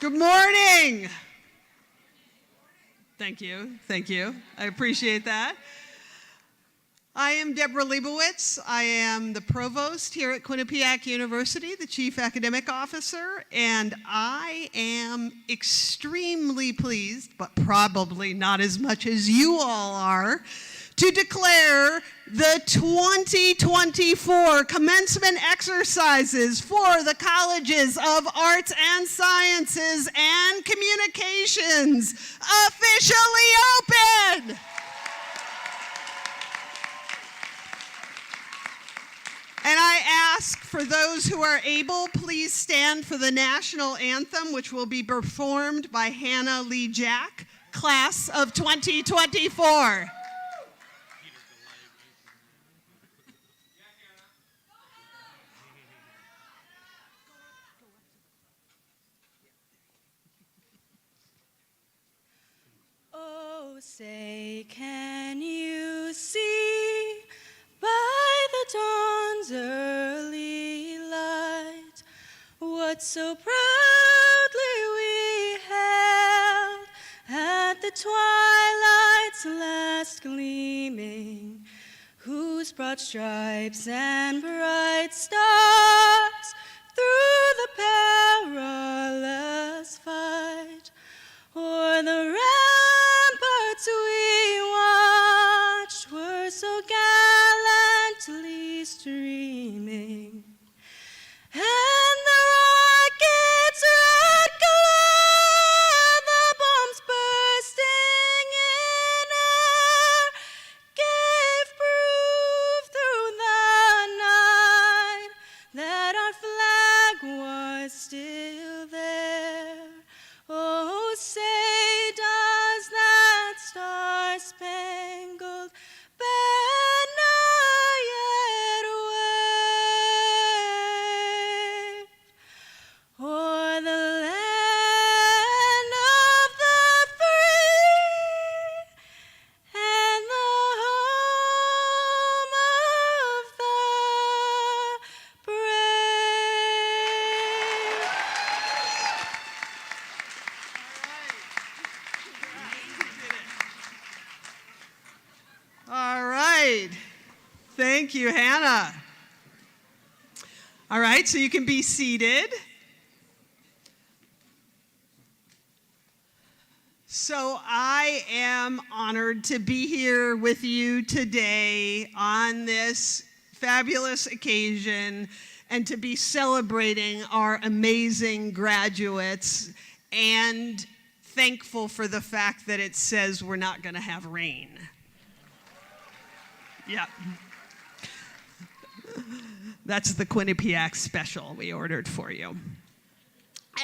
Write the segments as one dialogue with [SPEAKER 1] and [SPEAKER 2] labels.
[SPEAKER 1] Good morning. Thank you. I appreciate that. I am Deborah Leibowitz. I am the provost here at Quinnipiac University, the chief academic officer, and I am extremely pleased, but probably not as much as you all are, to declare the 2024 commencement exercises for the Colleges of Arts and Sciences and Communications officially open. And I ask for those who are able, please stand for the national anthem, which will be performed by Hannah Lee Jack, class of 2024.
[SPEAKER 2] Oh, say, can you see by the dawn's early light what so proudly we held at the twilight's last gleaming, whose broad stripes and bright stars through the perilous fight, o'er the ramparts we watched were so gallantly streaming, and the rockets' red glare, the bombs bursting in air, gave proof through the night that our flag was still there. Oh, say does that star-spangled banner yet wave o'er the land of the free and the home of the brave?
[SPEAKER 1] All right. Thank you, Hannah. All right, so you can be seated. So I am honored to be here with you today on this fabulous occasion and to be celebrating our amazing graduates and thankful for the fact that it says we're not going to have rain. Yeah. That's the Quinnipiac special we ordered for you.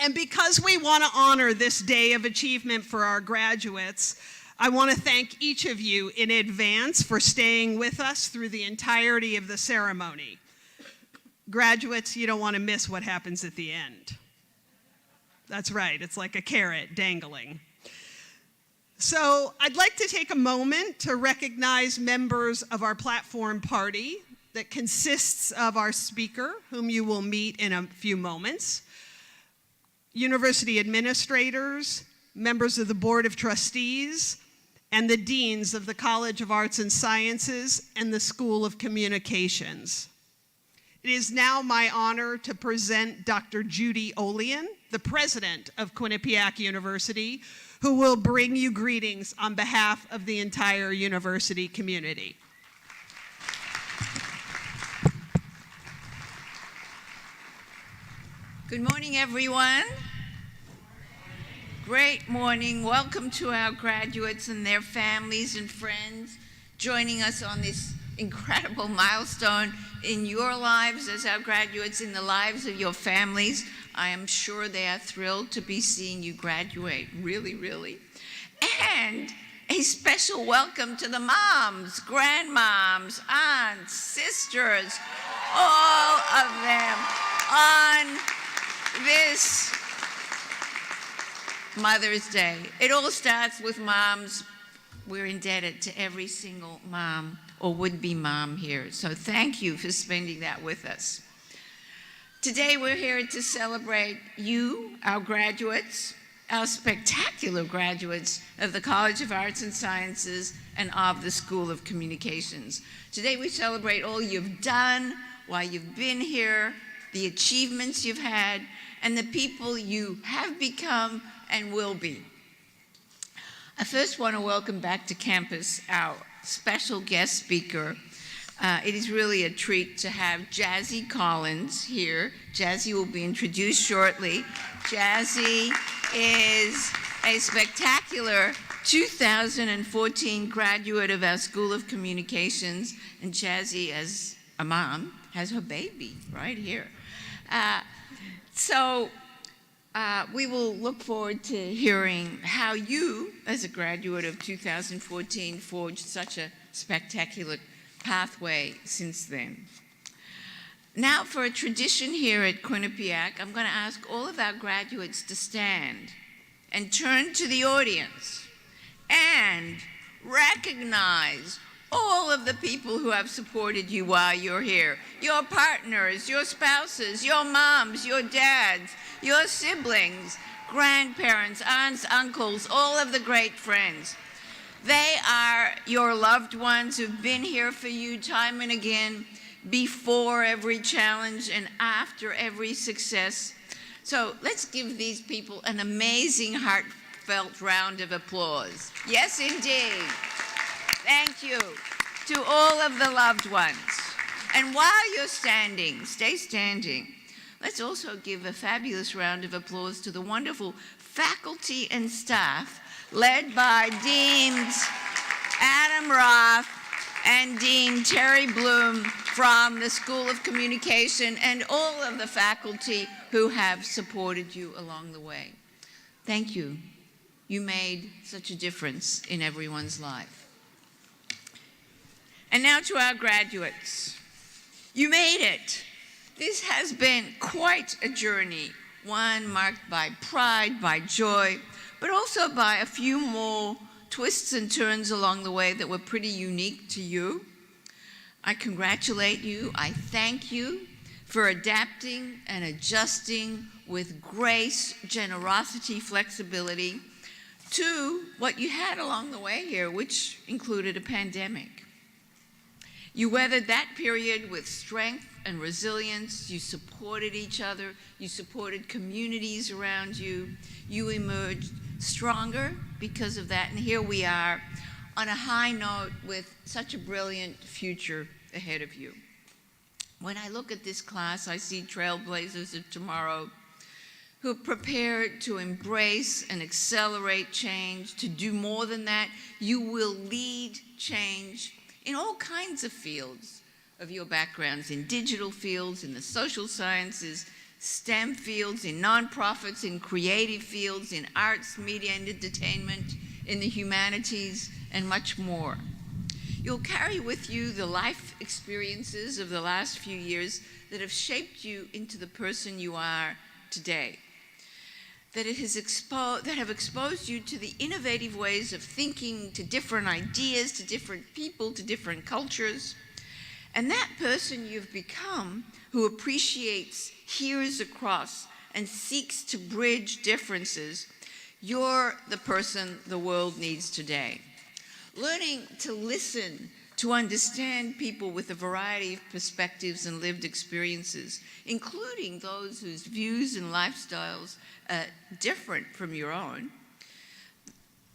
[SPEAKER 1] And because we want to honor this day of achievement for our graduates, I want to thank each of you in advance for staying with us through the entirety of the ceremony. Graduates, you don't want to miss what happens at the end. That's right, it's like a carrot dangling. So I'd like to take a moment to recognize members of our platform party that consists of our speaker, whom you will meet in a few moments, university administrators, members of the Board of Trustees, and the deans of the College of Arts and Sciences and the School of Communications. It is now my honor to present Dr. Judy Olean, the president of Quinnipiac University, who will bring you greetings on behalf of the entire university community.
[SPEAKER 3] Good morning, everyone. Great morning. Welcome to our graduates and their families and friends joining us on this incredible milestone in your lives as our graduates, in the lives of your families. I am sure they are thrilled to be seeing you graduate, really, really. And a special welcome to the moms, grandmoms, aunts, sisters, all of them on this Mother's Day. It all starts with moms. We're indebted to every single mom or would-be mom here. So thank you for spending that with us. Today we're here to celebrate you, our graduates, our spectacular graduates of the College of Arts and Sciences and of the School of Communications. Today we celebrate all you've done while you've been here, the achievements you've had, and the people you have become and will be. I first want to welcome back to campus our special guest speaker. It is really a treat to have Jazzy Collins here. Jazzy will be introduced shortly. Jazzy is a spectacular 2014 graduate of our School of Communications, and Jazzy, as a mom, has her baby right here. We will look forward to hearing how you, as a graduate of 2014, forged such a spectacular pathway since then. Now, for a tradition here at Quinnipiac, I'm going to ask all of our graduates to stand and turn to the audience and recognize all of the people who have supported you while you're here. Your partners, your spouses, your moms, your dads, your siblings, grandparents, aunts, uncles, all of the great friends. They are your loved ones who've been here for you time and again, before every challenge and after every success. So let's give these people an amazing, heartfelt round of applause. Yes, indeed. Thank you to all of the loved ones. And while you're standing, stay standing. Let's also give a fabulous round of applause to the wonderful faculty and staff led by Deans Adam Roth and Dean Terry Bloom from the School of Communication and all of the faculty who have supported you along the way. Thank you. You made such a difference in everyone's life. And now to our graduates. You made it. This has been quite a journey, one marked by pride, by joy, but also by a few more twists and turns along the way that were pretty unique to you. I congratulate you. I thank you for adapting and adjusting with grace, generosity, flexibility to what you had along the way here, which included a pandemic. You weathered that period with strength and resilience. You supported each other. You supported communities around you. You emerged stronger because of that. And here we are on a high note with such a brilliant future ahead of you. When I look at this class, I see trailblazers of tomorrow who are prepared to embrace and accelerate change, to do more than that. You will lead change in all kinds of fields of your backgrounds, in digital fields, in the social sciences, STEM fields, in nonprofits, in creative fields, in arts, media, and entertainment, in the humanities, and much more. You'll carry with you the life experiences of the last few years that have shaped you into the person you are today, that have exposed you to the innovative ways of thinking, to different ideas, to different people, to different cultures. And that person you've become, who appreciates, hears across, and seeks to bridge differences, you're the person the world needs today. Learning to listen, to understand people with a variety of perspectives and lived experiences, including those whose views and lifestyles are different from your own.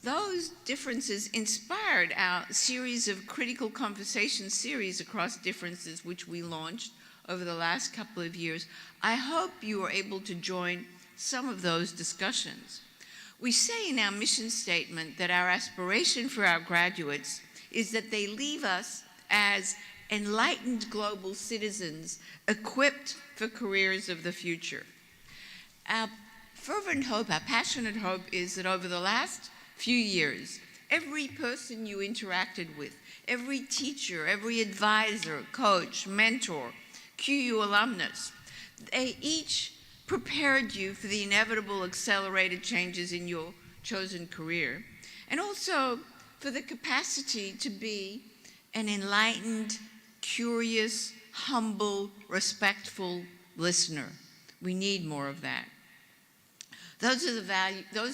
[SPEAKER 3] Those differences inspired our series of critical conversation series across differences, which we launched over the last couple of years. I hope you are able to join some of those discussions. We say in our mission statement that our aspiration for our graduates is that they leave us as enlightened global citizens equipped for careers of the future. Our fervent hope, our passionate hope is that over the last few years, every person you interacted with, every teacher, every advisor, coach, mentor, QU alumnus, they each prepared you for the inevitable accelerated changes in your chosen career, and also for the capacity to be an enlightened, curious, humble, respectful listener. We need more of that. Those are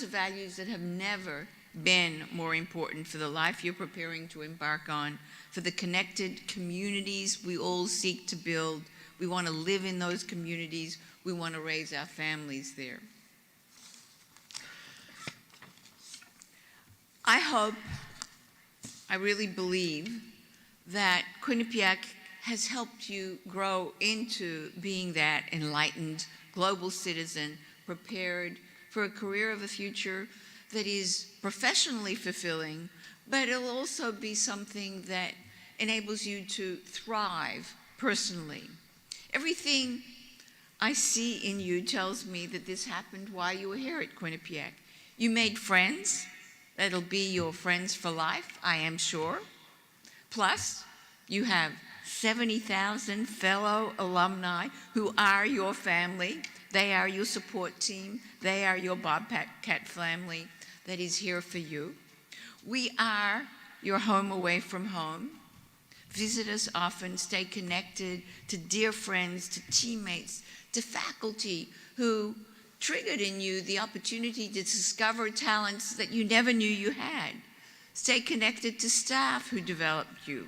[SPEAKER 3] values that have never been more important for the life you're preparing to embark on, for the connected communities we all seek to build. We want to live in those communities. We want to raise our families there. I hope, I really believe that Quinnipiac has helped you grow into being that enlightened global citizen, prepared for a career of the future that is professionally fulfilling, but it'll also be something that enables you to thrive personally. Everything I see in you tells me that this happened while you were here at Quinnipiac. You made friends that'll be your friends for life, I am sure. Plus, you have 70,000 fellow alumni who are your family. They are your support team. They are your Bobcat family that is here for you. We are your home away from home. Visit us often, stay connected to dear friends, to teammates, to faculty who triggered in you the opportunity to discover talents that you never knew you had. Stay connected to staff who developed you.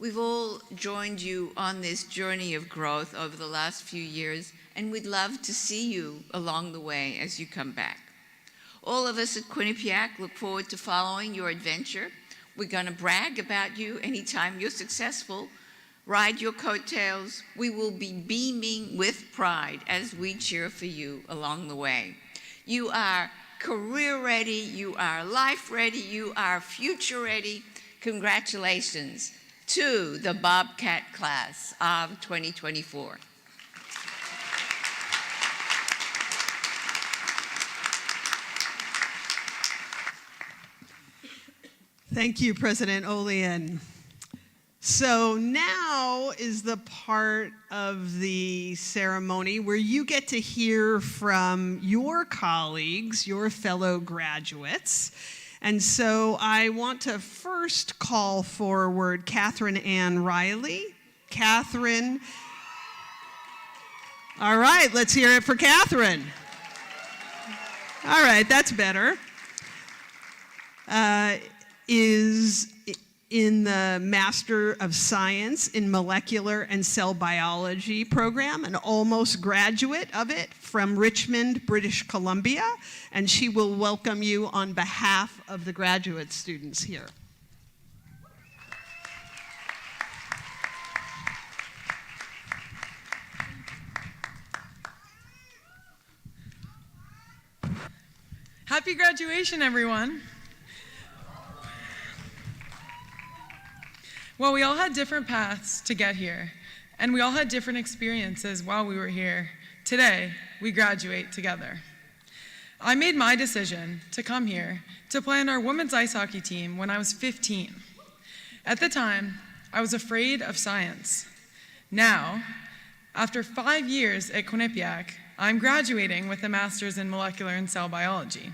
[SPEAKER 3] We've all joined you on this journey of growth over the last few years, and we'd love to see you along the way as you come back. All of us at Quinnipiac look forward to following your adventure. We're going to brag about you anytime you're successful, ride your coattails. We will be beaming with pride as we cheer for you along the way. You are career ready, you are life ready, you are future ready. Congratulations to the Bobcat class of 2024.
[SPEAKER 1] Thank you, President Olean. So now is the part of the ceremony where you get to hear from your colleagues, your fellow graduates. And so I want to first call forward Catherine Ann Riley. Catherine. All right, let's hear it for Catherine. All right, that's better. Is in the Master of Science in Molecular and Cell Biology program, an almost graduate of it from Richmond, British Columbia, and she will welcome you on behalf of the graduate students here.
[SPEAKER 4] Happy graduation, everyone. Well, we all had different paths to get here, and we all had different experiences while we were here. Today, we graduate together. I made my decision to come here to play on our women's ice hockey team when I was 15. At the time, I was afraid of science. Now, after 5 years at Quinnipiac, I'm graduating with a master's in molecular and cell biology.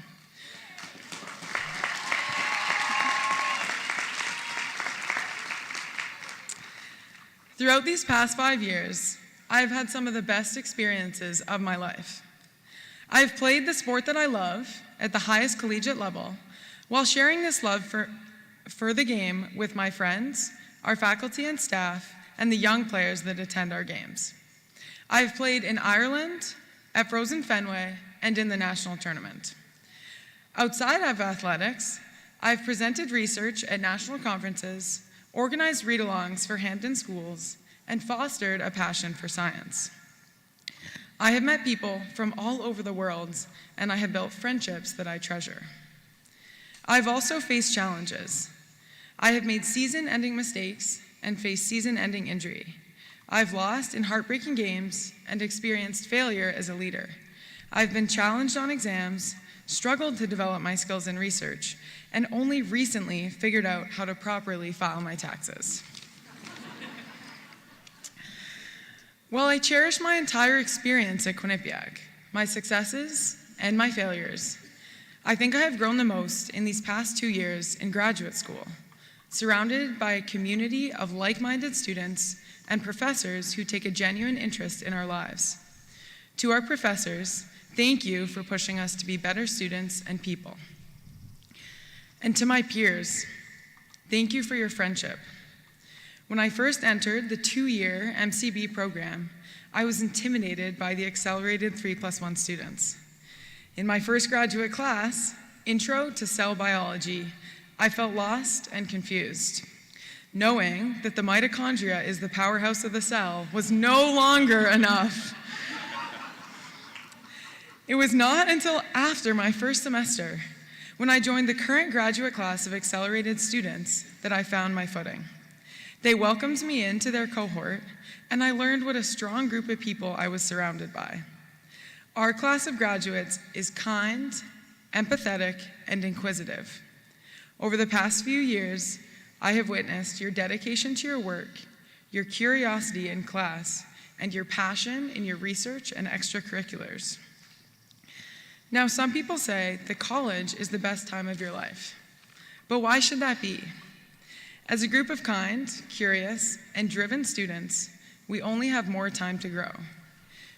[SPEAKER 4] Throughout these past 5 years, I've had some of the best experiences of my life. I've played the sport that I love at the highest collegiate level while sharing this love for the game with my friends, our faculty and staff, and the young players that attend our games. I've played in Ireland, at Frozen Fenway, and in the national tournament. Outside of athletics, I've presented research at national conferences, organized read-alongs for Hampton schools, and fostered a passion for science. I have met people from all over the world, and I have built friendships that I treasure. I've also faced challenges. I have made season-ending mistakes and faced season-ending injury. I've lost in heartbreaking games and experienced failure as a leader. I've been challenged on exams, struggled to develop my skills in research, and only recently figured out how to properly file my taxes. While I cherish my entire experience at Quinnipiac, my successes and my failures, I think I have grown the most in these past 2 years in graduate school, surrounded by a community of like-minded students and professors who take a genuine interest in our lives. To our professors, thank you for pushing us to be better students and people. And to my peers, thank you for your friendship. When I first entered the 2-year MCB program, I was intimidated by the accelerated 3+1 students. In my first graduate class, Intro to Cell Biology, I felt lost and confused. Knowing that the mitochondria is the powerhouse of the cell was no longer enough. It was not until after my first semester, when I joined the current graduate class of accelerated students, that I found my footing. They welcomed me into their cohort, and I learned what a strong group of people I was surrounded by. Our class of graduates is kind, empathetic, and inquisitive. Over the past few years, I have witnessed your dedication to your work, your curiosity in class, and your passion in your research and extracurriculars. Now, some people say that college is the best time of your life. But why should that be? As a group of kind, curious, and driven students, we only have more time to grow.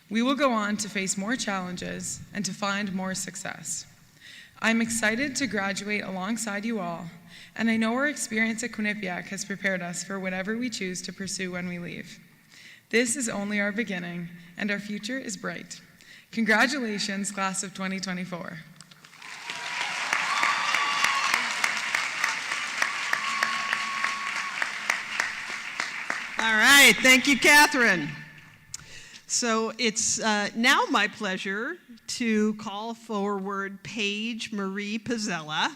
[SPEAKER 4] We will go on to face more challenges and to find more success. I'm excited to graduate alongside you all, and I know our experience at Quinnipiac has prepared us for whatever we choose to pursue when we leave. This is only our beginning, and our future is bright. Congratulations, class of 2024.
[SPEAKER 1] All right, thank you, Catherine. So it's now my pleasure to call forward Paige Marie Pizzella.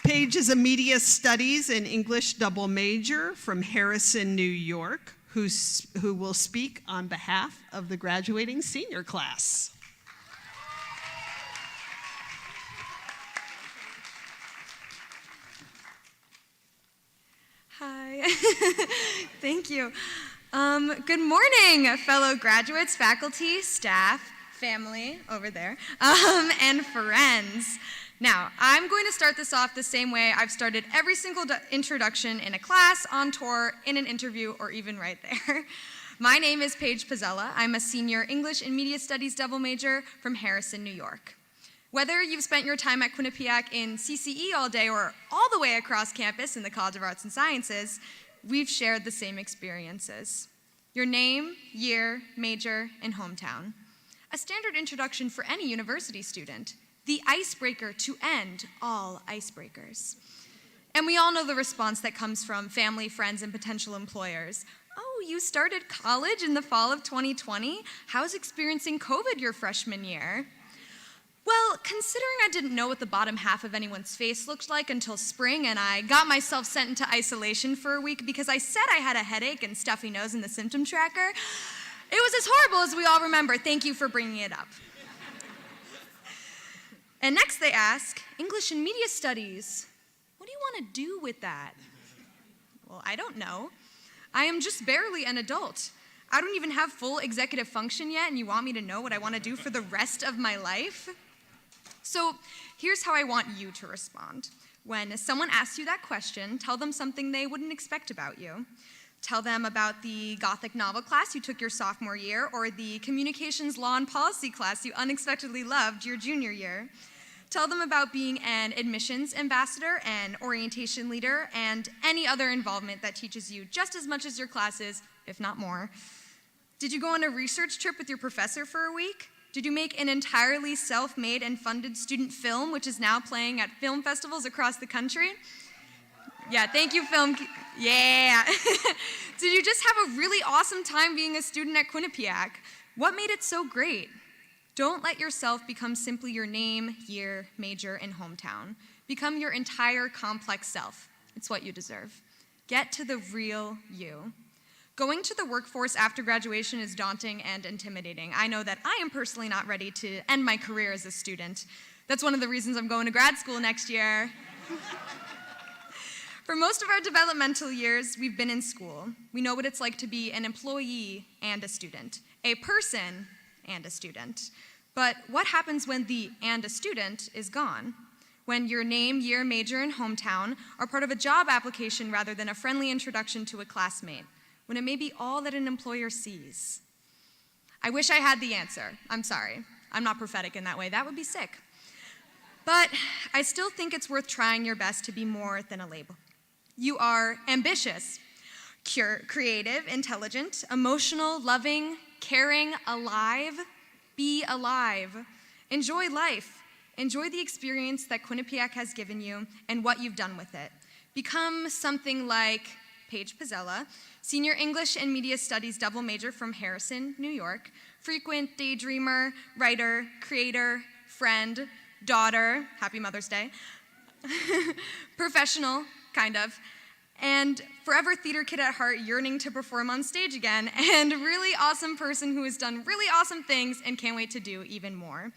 [SPEAKER 1] Paige is a media studies and English double major from Harrison, New York, who will speak on behalf of the graduating senior class.
[SPEAKER 2] Hi. Thank you. Good morning, fellow graduates, faculty, staff, family over there, and friends. Now, I'm going to start this off the same way I've started every single introduction in a class, on tour, in an interview, or even right there. My name is Paige Pizzella. I'm a senior English and Media Studies double major from Harrison, New York. Whether you've spent your time at Quinnipiac in CCE all day or all the way across campus in the College of Arts and Sciences, we've shared the same experiences. Your name, year, major, and hometown. A standard introduction for any university student. The icebreaker to end all icebreakers. And we all know the response that comes from family, friends, and potential employers. Oh, you started college in the fall of 2020? How's experiencing COVID your freshman year? Well, considering I didn't know what the bottom half of anyone's face looked like until spring, and I got myself sent into isolation for a week because I said I had a headache and stuffy nose in the symptom tracker, it was as horrible as we all remember. Thank you for bringing it up. And next they ask, English and Media Studies, what do you want to do with that? Well, I don't know. I am just barely an adult. I don't even have full executive function yet, and you want me to know what I want to do for the rest of my life? So here's how I want you to respond. When someone asks you that question, tell them something they wouldn't expect about you. Tell them about the Gothic novel class you took your sophomore year, or the communications law and policy class you unexpectedly loved your junior year. Tell them about being an admissions ambassador, an orientation leader, and any other involvement that teaches you just as much as your classes, if not more. Did you go on a research trip with your professor for a week? Did you make an entirely self-made and funded student film, which is now playing at film festivals across the country? Yeah, thank you, film. Yeah. Did you just have a really awesome time being a student at Quinnipiac? What made it so great? Don't let yourself become simply your name, year, major, and hometown. Become your entire complex self. It's what you deserve. Get to the real you. Going to the workforce after graduation is daunting and intimidating. I know that I am personally not ready to end my career as a student. That's one of the reasons I'm going to grad school next year. For most of our developmental years, we've been in school. We know what it's like to be an employee and a student, a person and a student. But what happens when the and a student is gone? When your name, year, major, and hometown are part of a job application rather than a friendly introduction to a classmate? When it may be all that an employer sees? I wish I had the answer. I'm sorry. I'm not prophetic in that way. That would be sick. But I still think it's worth trying your best to be more than a label. You are ambitious, creative, intelligent, emotional, loving, caring, alive. Be alive. Enjoy life. Enjoy the experience that Quinnipiac has given you and what you've done with it. Become something like Paige Pizzella, senior English and Media Studies double major from Harrison, New York, frequent daydreamer, writer, creator, friend, daughter, happy Mother's Day, professional, kind of, and forever theater kid at heart, yearning to perform on stage again, and really awesome person who has done really awesome things and can't wait to do even more.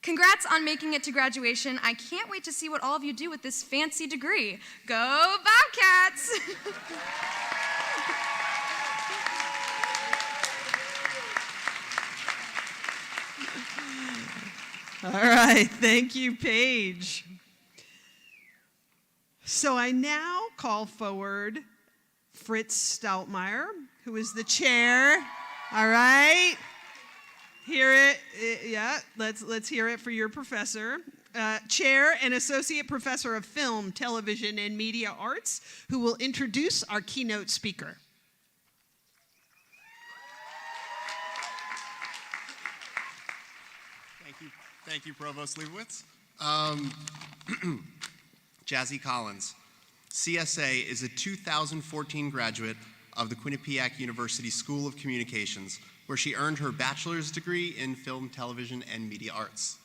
[SPEAKER 2] Congrats on making it to graduation. I can't wait to see what all of you do with this fancy degree. Go Bobcats!
[SPEAKER 1] All right, thank you, Paige. So I now call forward Fritz Stoutmeyer, who is the chair. All right. Hear it, yeah, let's hear it for your professor. Chair and Associate Professor of Film, Television, and Media Arts, who will introduce our keynote speaker.
[SPEAKER 5] Thank you, Provost Leibowitz. Jazzy Collins. CSA is a 2014 graduate of the Quinnipiac University School of Communications, where she earned her bachelor's degree in film, television, and media arts.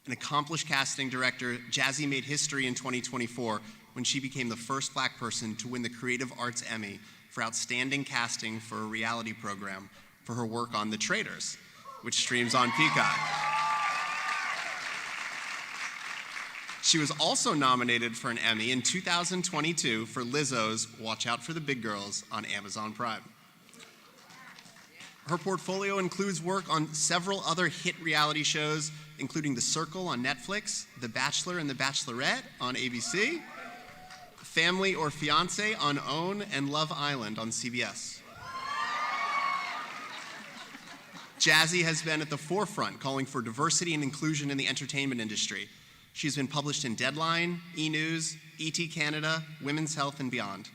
[SPEAKER 5] An accomplished casting director, Jazzy made history in 2024 when she became the first Black person to win the Creative Arts Emmy for outstanding casting for a reality program for her work on The Traitors, which streams on Peacock. She was also nominated for an Emmy in 2022 for Lizzo's Watch Out for the Big Girls on Amazon Prime. Her portfolio includes work on several other hit reality shows, including The Circle on Netflix, The Bachelor and The Bachelorette on ABC, Family or Fiancé on OWN, and Love Island on CBS. Jazzy has been at the forefront calling for diversity and inclusion in the entertainment industry. She's been published in Deadline, E! News, ET Canada, Women's Health, and beyond.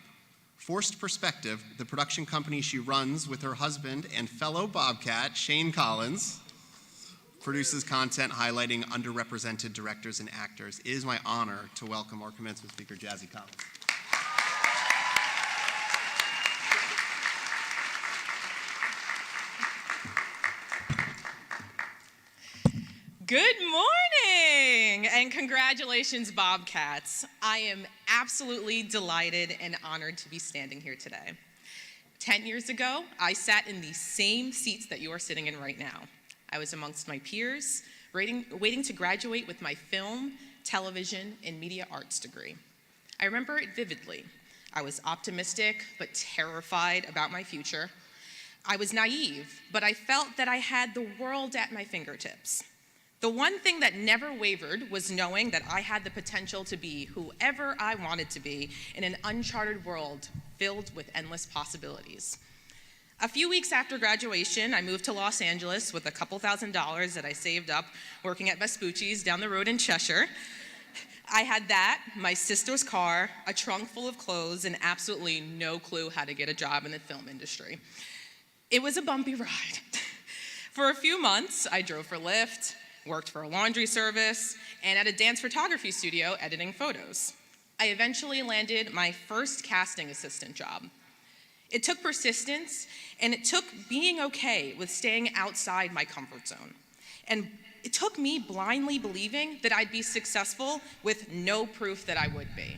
[SPEAKER 5] Forced Perspective, the production company she runs with her husband and fellow Bobcat, Shane Collins, produces content highlighting underrepresented directors and actors. It is my honor to welcome our commencement speaker, Jazzy Collins.
[SPEAKER 6] Good morning, and congratulations, Bobcats. I am absolutely delighted and honored to be standing here today. 10 years ago, I sat in the same seats that you are sitting in right now. I was amongst my peers, waiting to graduate with my film, television, and media arts degree. I remember it vividly. I was optimistic, but terrified about my future. I was naive, but I felt that I had the world at my fingertips. The one thing that never wavered was knowing that I had the potential to be whoever I wanted to be in an uncharted world filled with endless possibilities. A few weeks after graduation, I moved to Los Angeles with a couple $1,000s that I saved up working at Vespucci's down the road in Cheshire. I had that, my sister's car, a trunk full of clothes, and absolutely no clue how to get a job in the film industry. It was a bumpy ride. For a few months, I drove for Lyft, worked for a laundry service, and at a dance photography studio editing photos. I eventually landed my first casting assistant job. It took persistence, and it took being okay with staying outside my comfort zone. And it took me blindly believing that I'd be successful with no proof that I would be.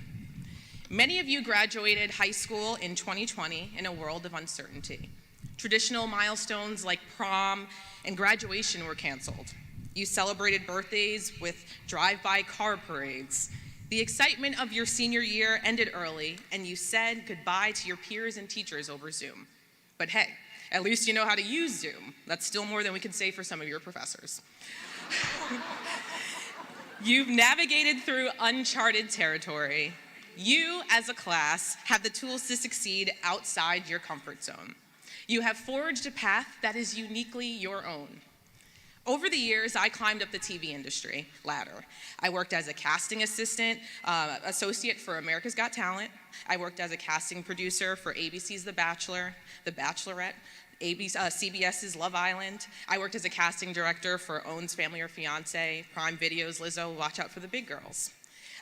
[SPEAKER 6] Many of you graduated high school in 2020 in a world of uncertainty. Traditional milestones like prom and graduation were canceled. You celebrated birthdays with drive-by car parades. The excitement of your senior year ended early, and you said goodbye to your peers and teachers over Zoom. But hey, at least you know how to use Zoom. That's still more than we can say for some of your professors. You've navigated through uncharted territory. You, as a class, have the tools to succeed outside your comfort zone. You have forged a path that is uniquely your own. Over the years, I climbed up the TV industry ladder. I worked as a casting assistant, associate for America's Got Talent. I worked as a casting producer for ABC's The Bachelor, The Bachelorette, CBS's Love Island. I worked as a casting director for OWN's Family or Fiancé, Prime Video's Lizzo, Watch Out for the Big Girls.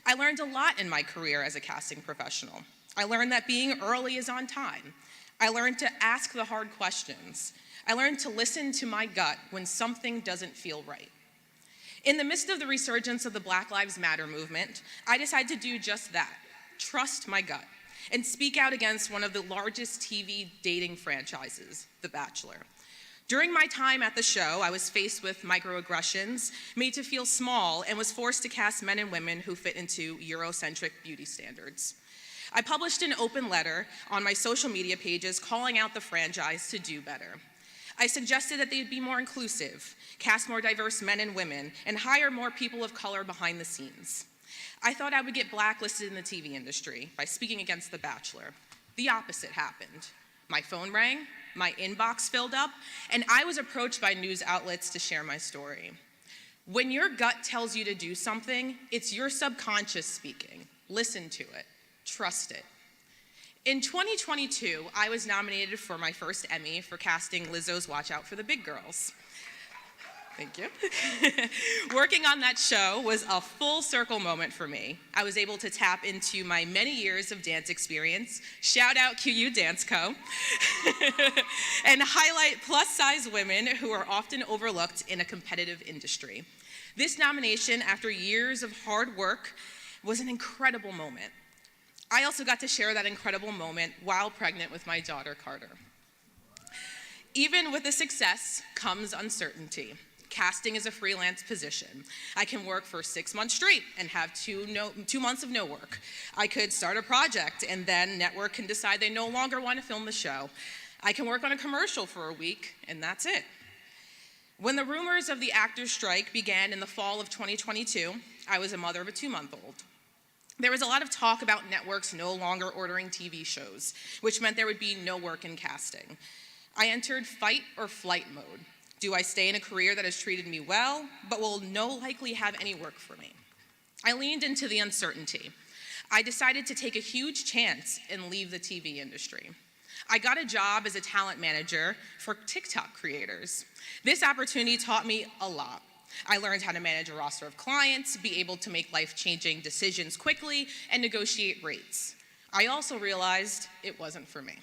[SPEAKER 6] I learned a lot in my career as a casting professional. I learned that being early is on time. I learned to ask the hard questions. I learned to listen to my gut when something doesn't feel right. In the midst of the resurgence of the Black Lives Matter movement, I decided to do just that, trust my gut, and speak out against one of the largest TV dating franchises, The Bachelor. During my time at the show, I was faced with microaggressions, made to feel small, and was forced to cast men and women who fit into Eurocentric beauty standards. I published an open letter on my social media pages calling out the franchise to do better. I suggested that they'd be more inclusive, cast more diverse men and women, and hire more people of color behind the scenes. I thought I would get blacklisted in the TV industry by speaking against The Bachelor. The opposite happened. My phone rang, my inbox filled up, and I was approached by news outlets to share my story. When your gut tells you to do something, it's your subconscious speaking. Listen to it. Trust it. In 2022, I was nominated for my first Emmy for casting Lizzo's Watch Out for the Big Girls. Thank you. Working on that show was a full circle moment for me. I was able to tap into my many years of dance experience, shout out QU Dance Co., and highlight plus-size women who are often overlooked in a competitive industry. This nomination, after years of hard work, was an incredible moment. I also got to share that incredible moment while pregnant with my daughter, Carter. Even with the success comes uncertainty. Casting is a freelance position. I can work for 6 months straight and have 2 months of no work. I could start a project and then network can decide they no longer want to film the show. I can work on a commercial for a week and that's it. When the rumors of the actors' strike began in the fall of 2022, I was a mother of a 2-month-old. There was a lot of talk about networks no longer ordering TV shows, which meant there would be no work in casting. I entered fight or flight mode. Do I stay in a career that has treated me well, but will no likely have any work for me? I leaned into the uncertainty. I decided to take a huge chance and leave the TV industry. I got a job as a talent manager for TikTok creators. This opportunity taught me a lot. I learned how to manage a roster of clients, be able to make life-changing decisions quickly, and negotiate rates. I also realized it wasn't for me.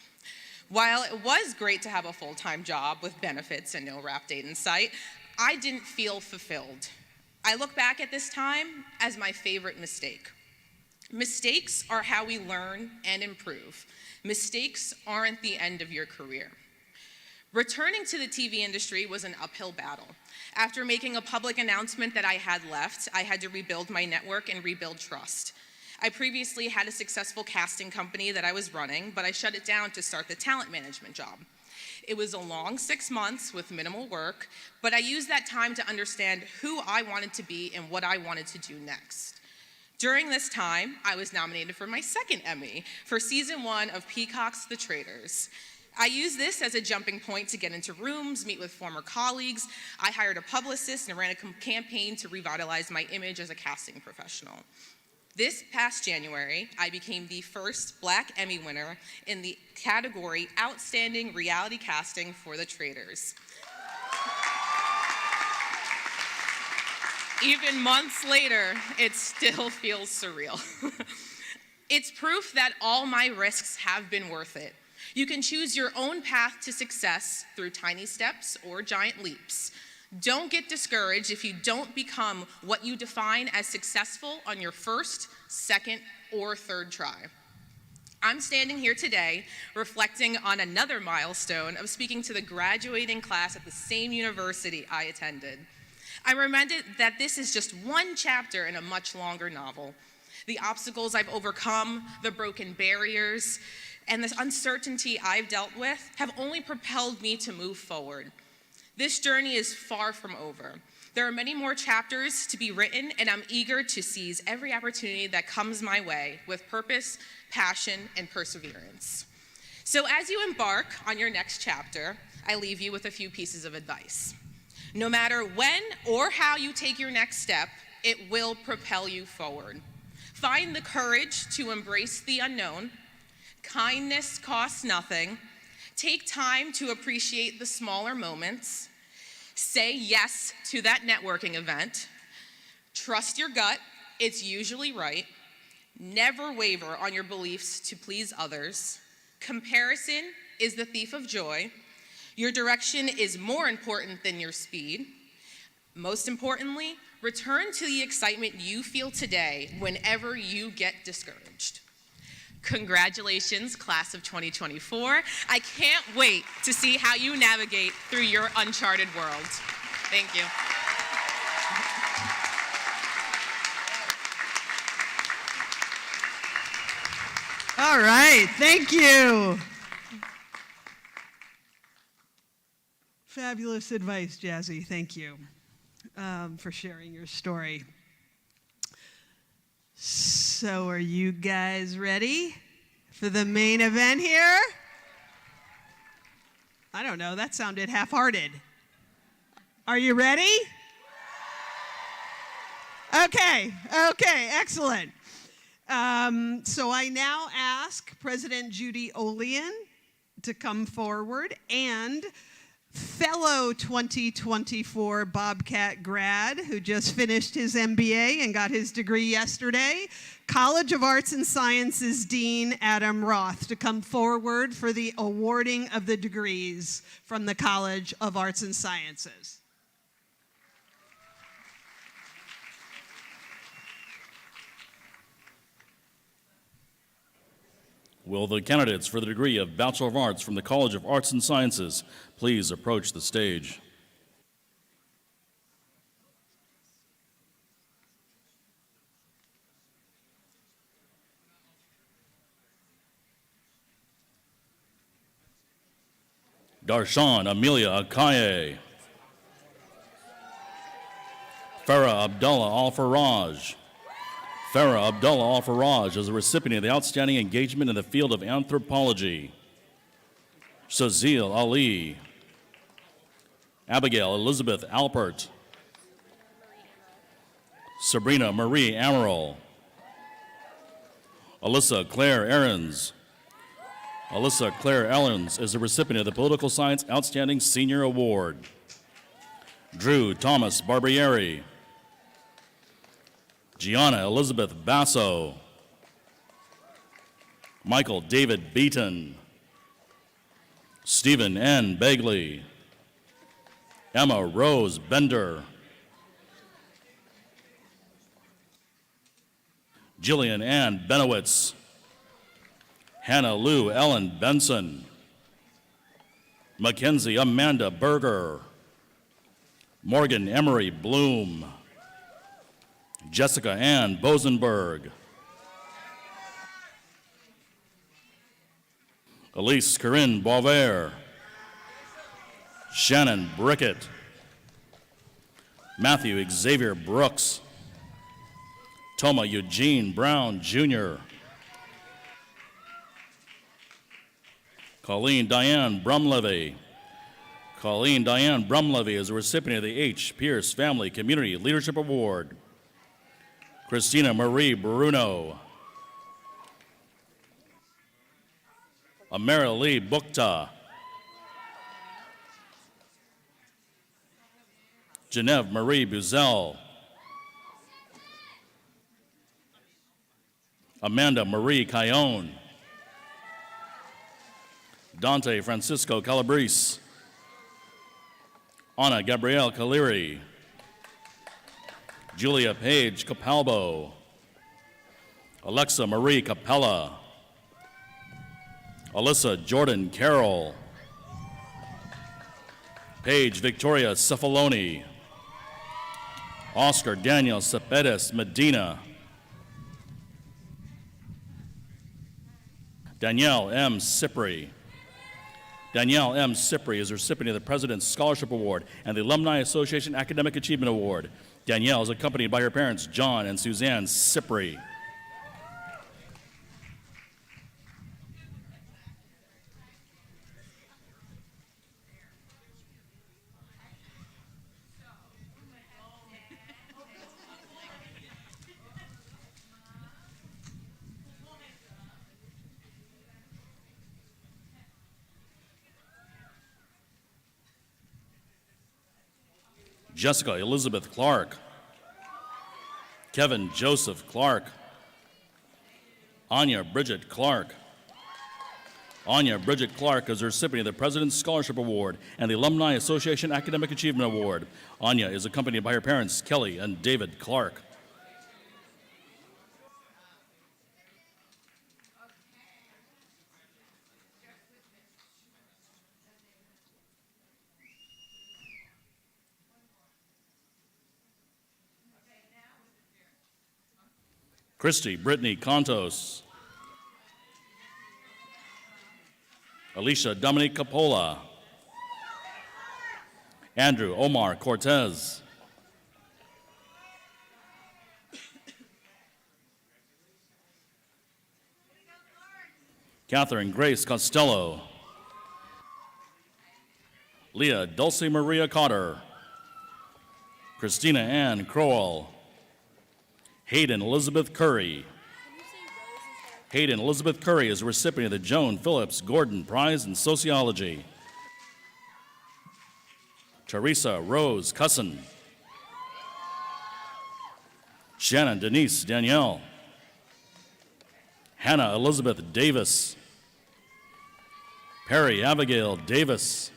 [SPEAKER 6] While it was great to have a full-time job with benefits and no wrap date in sight, I didn't feel fulfilled. I look back at this time as my favorite mistake. Mistakes are how we learn and improve. Mistakes aren't the end of your career. Returning to the TV industry was an uphill battle. After making a public announcement that I had left, I had to rebuild my network and rebuild trust. I previously had a successful casting company that I was running, but I shut it down to start the talent management job. It was a long 6 months with minimal work, but I used that time to understand who I wanted to be and what I wanted to do next. During this time, I was nominated for my second Emmy for season 1 of Peacock's The Traitors. I used this as a jumping point to get into rooms, meet with former colleagues. I hired a publicist and ran a campaign to revitalize my image as a casting professional. This past January, I became the first Black Emmy winner in the category Outstanding Reality Casting for The Traitors. Even months later, it still feels surreal. It's proof that all my risks have been worth it. You can choose your own path to success through tiny steps or giant leaps. Don't get discouraged if you don't become what you define as successful on your first, second, or third try. I'm standing here today reflecting on another milestone of speaking to the graduating class at the same university I attended. I'm reminded that this is just one chapter in a much longer novel. The obstacles I've overcome, the broken barriers, and the uncertainty I've dealt with have only propelled me to move forward. This journey is far from over. There are many more chapters to be written, and I'm eager to seize every opportunity that comes my way with purpose, passion, and perseverance. So as you embark on your next chapter, I leave you with a few pieces of advice. No matter when or how you take your next step, it will propel you forward. Find the courage to embrace the unknown. Kindness costs nothing. Take time to appreciate the smaller moments. Say yes to that networking event. Trust your gut, it's usually right. Never waver on your beliefs to please others. Comparison is the thief of joy. Your direction is more important than your speed. Most importantly, return to the excitement you feel today whenever you get discouraged. Congratulations, class of 2024. I can't wait to see how you navigate through your uncharted world. Thank you.
[SPEAKER 1] All right, thank you. Fabulous advice, Jazzy. Thank you for sharing your story. So are you guys ready for the main event here? I don't know, that sounded half-hearted. Are you ready? Okay, excellent. So I now ask President Judy Olean to come forward, and fellow 2024 Bobcat grad who just finished his MBA and got his degree yesterday, College of Arts and Sciences Dean Adam Roth, to come forward for the awarding of the degrees from the College of Arts and Sciences.
[SPEAKER 7] Will the candidates for the degree of Bachelor of Arts from the College of Arts and Sciences please approach the stage? Darshan Amelia Akaye. Farah Abdullah Al-Faraj. Farah Abdullah Al-Faraj is a recipient of the Outstanding Engagement in the Field of Anthropology. Shazil Ali. Abigail Elizabeth Alpert. Sabrina Marie Amaral. Alyssa Claire Ahrens. Alyssa Claire Ahrens is a recipient of the Political Science Outstanding Senior Award. Drew Thomas Barbieri. Gianna Elizabeth Basso. Michael David Beaton. Stephen N. Begley. Emma Rose Bender. Jillian Ann Benowitz. Hannah Lou Ellen Benson. Mackenzie Amanda Berger. Morgan Emery Bloom. Jessica Ann Bosenberg. Elise Corinne Boisvert. Shannon Brickett. Matthew Xavier Brooks. Toma Eugene Brown Jr. Colleen Diane Brumlevy. Colleen Diane Brumlevy is a recipient of the H. Pierce Family Community Leadership Award. Christina Marie Bruno. Amara Lee Bukta. Genevieve Marie Buzel. Amanda Marie Cayone. Dante Francisco Calabrese. Anna Gabrielle Caliri. Julia Paige Capalbo. Alexa Marie Capella. Alyssa Jordan Carroll. Paige Victoria Cefaloni. Oscar Daniel Cepedes Medina. Danielle M. Cipri. Danielle M. Cipri is a recipient of the President's Scholarship Award and the Alumni Association Academic Achievement Award. Danielle is accompanied by her parents, John and Suzanne Cipri. Jessica Elizabeth Clark. Kevin Joseph Clark. Anya Bridget Clark. Anya Bridget Clark is a recipient of the President's Scholarship Award and the Alumni Association Academic Achievement Award. Anya is accompanied by her parents, Kelly and David Clark. Christy Brittany Contos. Alicia Dominique Capola. Andrew Omar Cortez. Catherine Grace Costello. Leah Dulce Maria Cotter, Christina Ann Crowell, Hayden Elizabeth Curry. Hayden Elizabeth Curry is a recipient of the Joan Phillips Gordon Prize in Sociology. Teresa Rose Cusson. Shannon Denise Danielle. Hannah Elizabeth Davis. Perry Abigail Davis.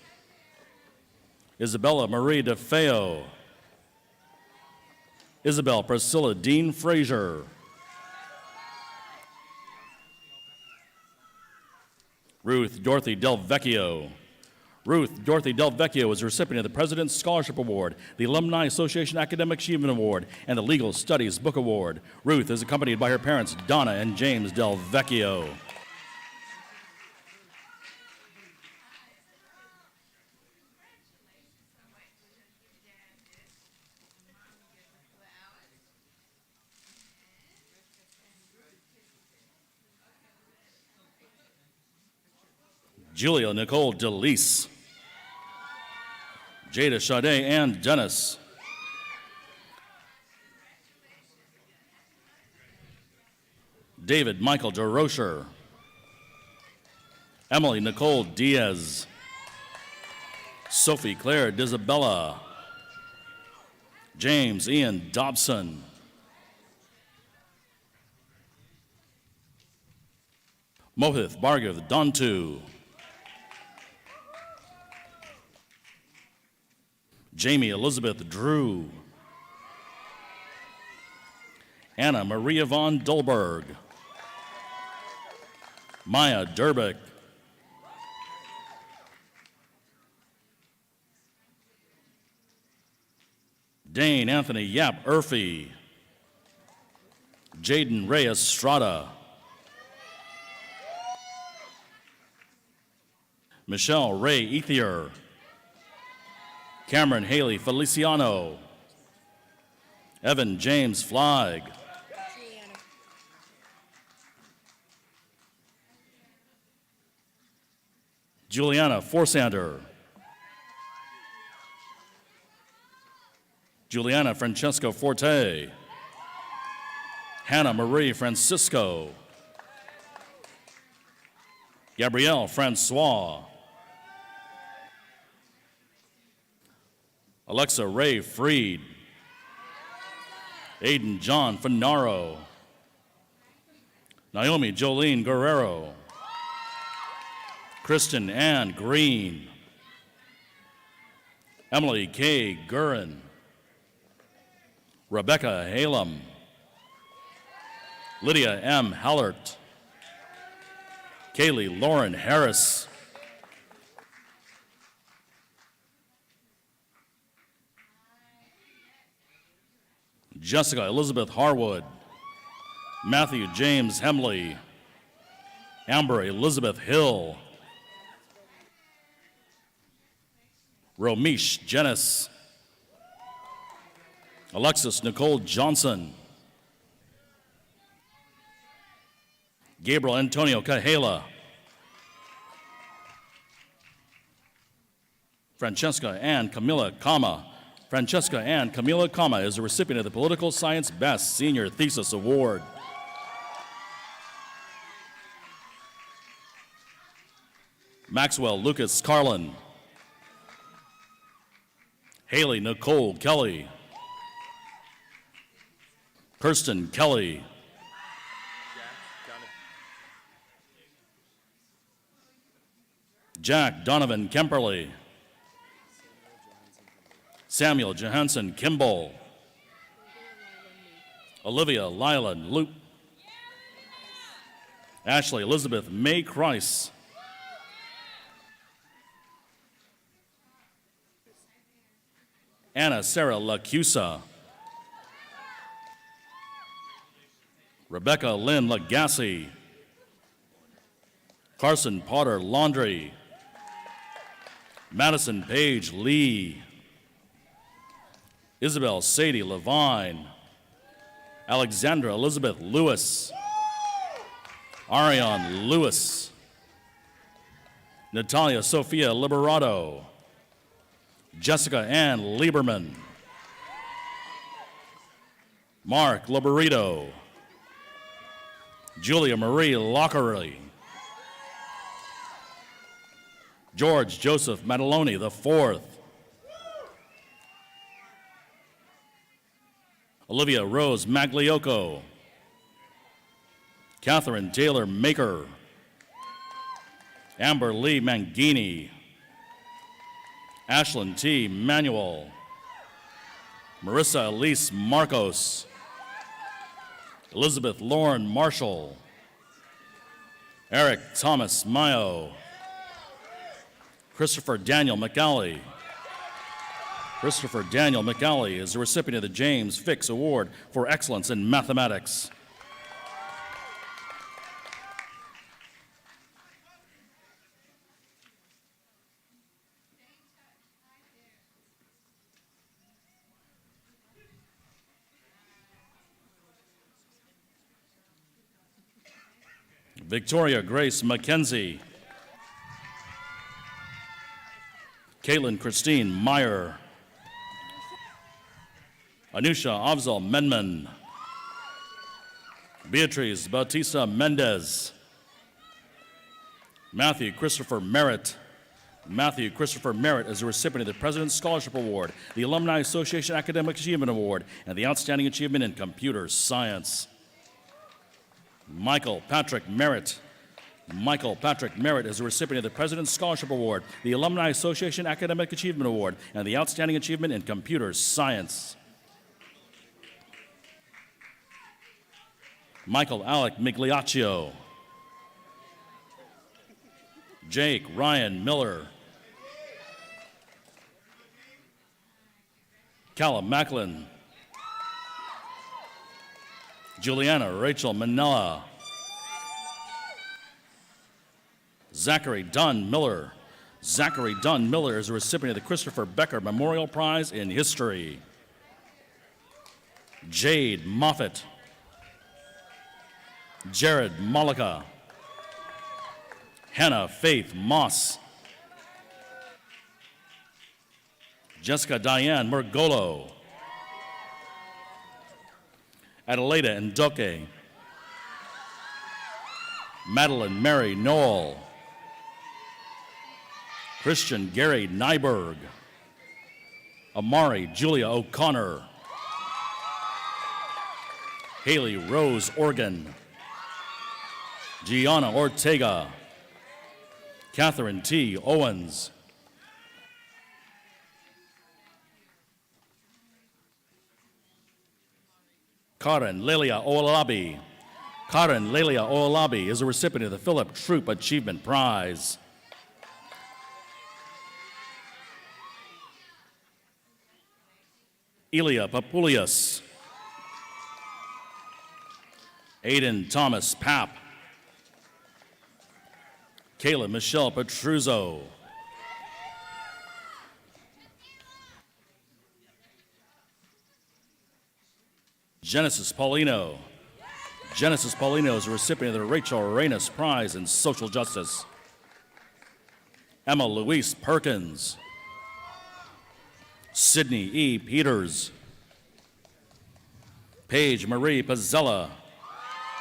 [SPEAKER 7] Isabella Marie DeFeo. Isabel Priscilla Dean Frazier. Ruth Dorothy Del Vecchio. Ruth Dorothy Del Vecchio is a recipient of the President's Scholarship Award, the Alumni Association Academic Achievement Award, and the Legal Studies Book Award. Ruth is accompanied by her parents, Donna and James Del Vecchio. Julia Nicole DeLise. Jada Sade and Dennis. David Michael DeRocher. Emily Nicole Diaz. Sophie Claire Disabella. James Ian Dobson. Mohith Bhargav Dantu. Jamie Elizabeth Drew. Anna Maria von Dolberg. Maya Durbick. Dane Anthony Yap Urfy. Jaden Ray Estrada. Michelle Ray Ethier. Cameron Haley Feliciano. Evan James Flag. Juliana Forsander. Juliana Francesco Forte. Hannah Marie Francisco. Gabrielle Francois. Alexa Ray Freed. Aiden John Finaro. Naomi Jolene Guerrero. Kristen Ann Green. Emily K. Gurin. Rebecca Halem. Lydia M. Hallert. Kaylee Lauren Harris. Jessica Elizabeth Harwood. Matthew James Hemley. Amber Elizabeth Hill. Romesh Jenis. Alexis Nicole Johnson. Gabriel Antonio Cajela. Francesca Ann Camila Kama. Francesca Ann Camila Kama is a recipient of the Political Science Best Senior Thesis Award. Maxwell Lucas Carlin. Haley Nicole Kelly. Kirsten Kelly. Jack Donovan Kemperly. Samuel Johansson Kimball. Olivia Lylan Loop. Ashley Elizabeth May Kreis. Anna Sarah Lacusa. Rebecca Lynn Lagasse. Carson Potter Laundry. Madison Page Lee. Isabel Sadie Levine. Alexandra Elizabeth Lewis. Ariane Lewis. Natalia Sophia Liberato. Jessica Ann Lieberman. Mark Loborito. Julia Marie Lockery. George Joseph Mataloni IV. Olivia Rose Magliocco. Catherine Taylor Maker. Amber Lee Mangini. Ashlyn T. Manuel. Marissa Elise Marcos. Elizabeth Lauren Marshall. Eric Thomas Mayo. Christopher Daniel McAlley. Christopher Daniel McAlley is the recipient of the James Fix Award for Excellence in Mathematics. Victoria Grace McKenzie. Caitlin Christine Meyer. Anusha Afzal Menman. Beatriz Bautista Mendez. Matthew Christopher Merritt. Matthew Christopher Merritt is the recipient of the President's Scholarship Award, the Alumni Association Academic Achievement Award, and the Outstanding Achievement in Computer Science. Michael Patrick Merritt. Michael Patrick Merritt is the recipient of the President's Scholarship Award, the Alumni Association Academic Achievement Award, and the Outstanding Achievement in Computer Science. Michael Alec Migliaccio. Jake Ryan Miller. Callum Macklin. Juliana Rachel Manella. Zachary Dunn Miller. Zachary Dunn Miller is a recipient of the Christopher Becker Memorial Prize in History. Jade Moffett. Jared Malika. Hannah Faith Moss. Jessica Diane Murgolo. Adelaida Ndoke. Madeline Mary Noel. Christian Gary Nyberg. Amari Julia O'Connor. Haley Rose Organ. Gianna Ortega. Catherine T. Owens. Karen Lelia Oalabi. Karen Lelia Oalabi is a recipient of the Philip Troop Achievement Prize. Elia Papulius. Aiden Thomas Papp. Kayla Michelle Petruzzo. Genesis Paulino. Genesis Paulino is a recipient of the Rachel Arenas Prize in Social Justice. Emma Louise Perkins. Sydney E. Peters. Paige Marie Pazzella.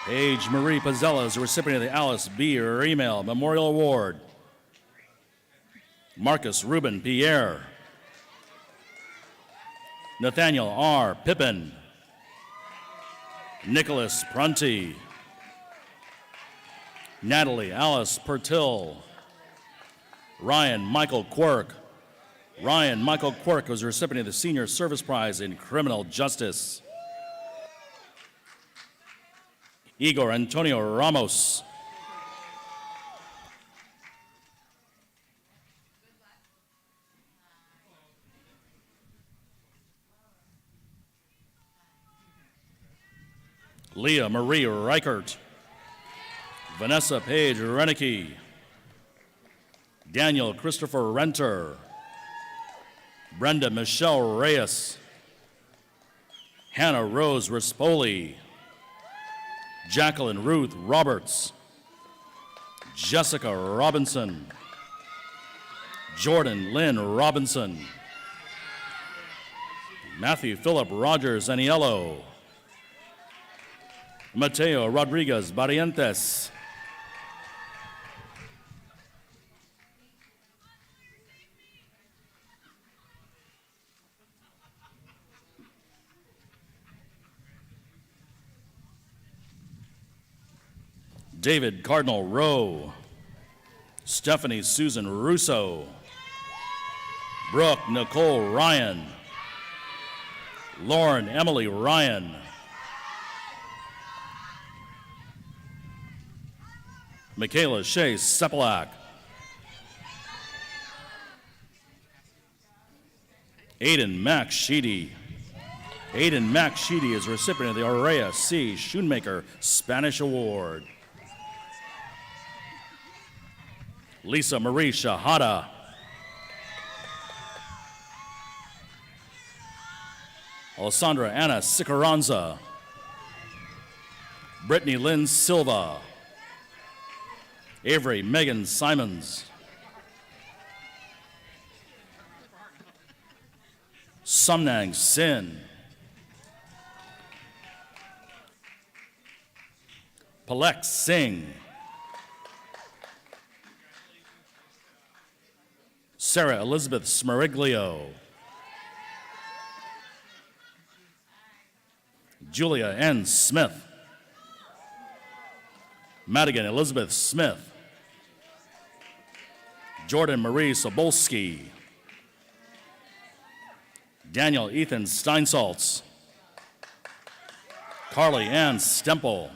[SPEAKER 7] Paige Marie Pazzella is a recipient of the Alice B. Remel Memorial Award. Marcus Ruben Pierre. Nathaniel R. Pippin. Nicholas Prunty. Natalie Alice Pertil. Ryan Michael Quirk. Ryan Michael Quirk was a recipient of the Senior Service Prize in Criminal Justice. Igor Antonio Ramos. Leah Marie Reichert. Vanessa Page Renicky. Daniel Christopher Renter. Brenda Michelle Reyes. Hannah Rose Rispoli. Jacqueline Ruth Roberts. Jessica Robinson. Jordan Lynn Robinson. Matthew Philip Rogers Aniello. Mateo Rodriguez Barrientos. David Cardinal Rowe. Stephanie Susan Russo. Brooke Nicole Ryan. Lauren Emily Ryan. Michaela Shea Sepelak. Aiden Max Sheedy. Aiden Max Sheedy is recipient of the Aurea C. Schoonmaker Spanish Award. Lisa Marie Shahada. Alessandra Anna Sicaranza. Brittany Lynn Silva. Avery Megan Simons. Sumnang Sin. Palek Singh. Sarah Elizabeth Smeriglio. Julia N. Smith. Madigan Elizabeth Smith. Jordan Marie Sobolski. Daniel Ethan Steinsaltz. Carly Ann Stemple.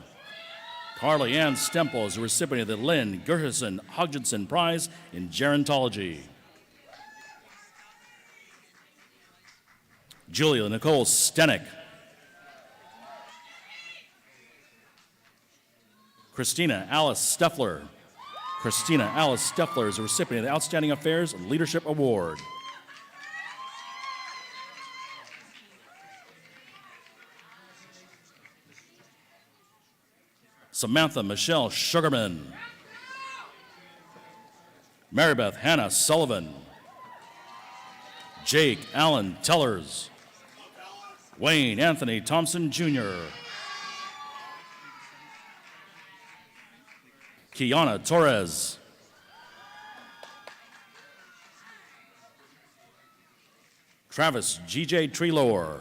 [SPEAKER 7] Carly Ann Stemple is a recipient of the Lynn Gerhison Hodgkinson Prize in Gerontology. Julia Nicole Stenick. Christina Alice Steffler. Christina Alice Steffler is a recipient of the Outstanding Affairs Leadership Award. Samantha Michelle Sugarman. Marybeth Hannah Sullivan. Jake Allen Tellers. Wayne Anthony Thompson Jr. Kiana Torres. Travis G.J. Treelor.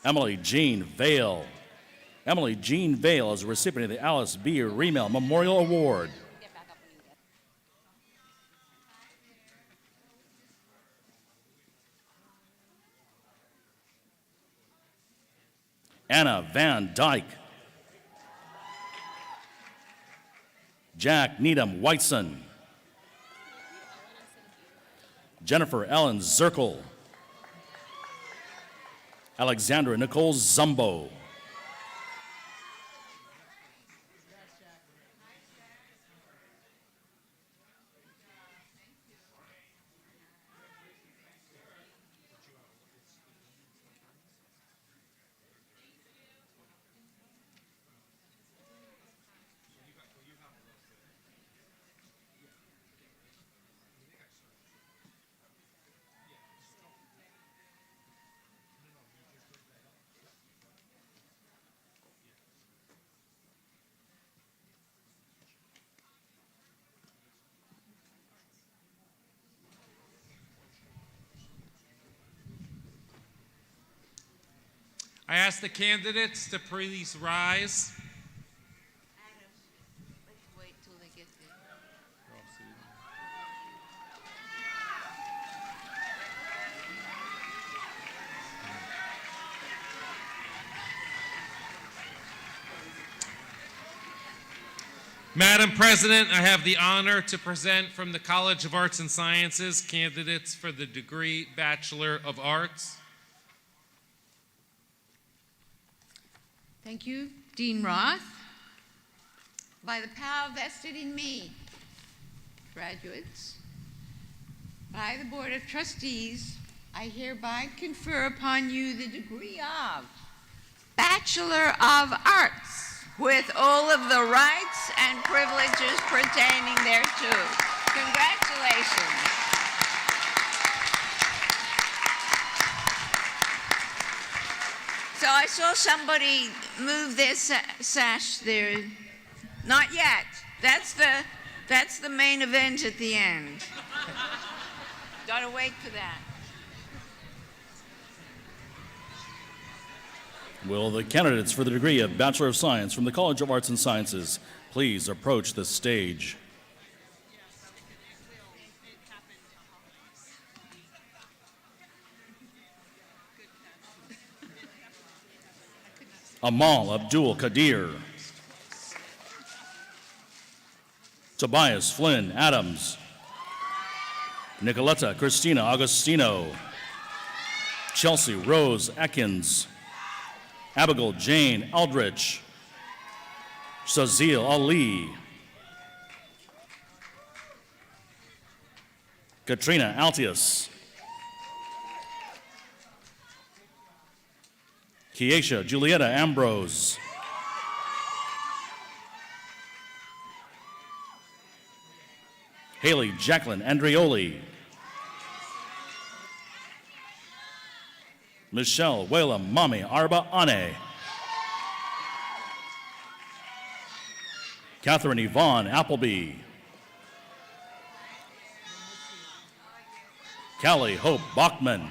[SPEAKER 7] Emily Jean Vale. Emily Jean Vale is a recipient of the Alice B. Remel Memorial Award. Anna Van Dyke. Jack Needham Whiteson. Jennifer Ellen Zirkle. Alexandra Nicole Zumbo.
[SPEAKER 8] I ask the candidates to please rise.
[SPEAKER 3] Adam, let's wait till they get there.
[SPEAKER 8] Madam President, I have the honor to present from the College of Arts and Sciences candidates for the degree Bachelor of Arts.
[SPEAKER 3] Thank you, Dean Roth. By the power vested in me, graduates, by the Board of Trustees, I hereby confer upon you the degree of Bachelor of Arts with all of the rights and privileges pertaining thereto. Congratulations. So I saw somebody move their sash there. Not yet. That's the main event at the end. Gotta wait for that.
[SPEAKER 7] Will the candidates for the degree of Bachelor of Science from the College of Arts and Sciences please approach the stage? Amal Abdul Kadir. Tobias Flynn Adams. Nicoletta Christina Agostino. Chelsea Rose Atkins. Abigail Jane Aldrich. Shazil Ali. Katrina Altius. Kiesha Julietta Ambrose. Haley Jacqueline Andrioli. Michelle Wela Mami Arba Ane. Catherine Yvonne Appleby. Callie Hope Bachman.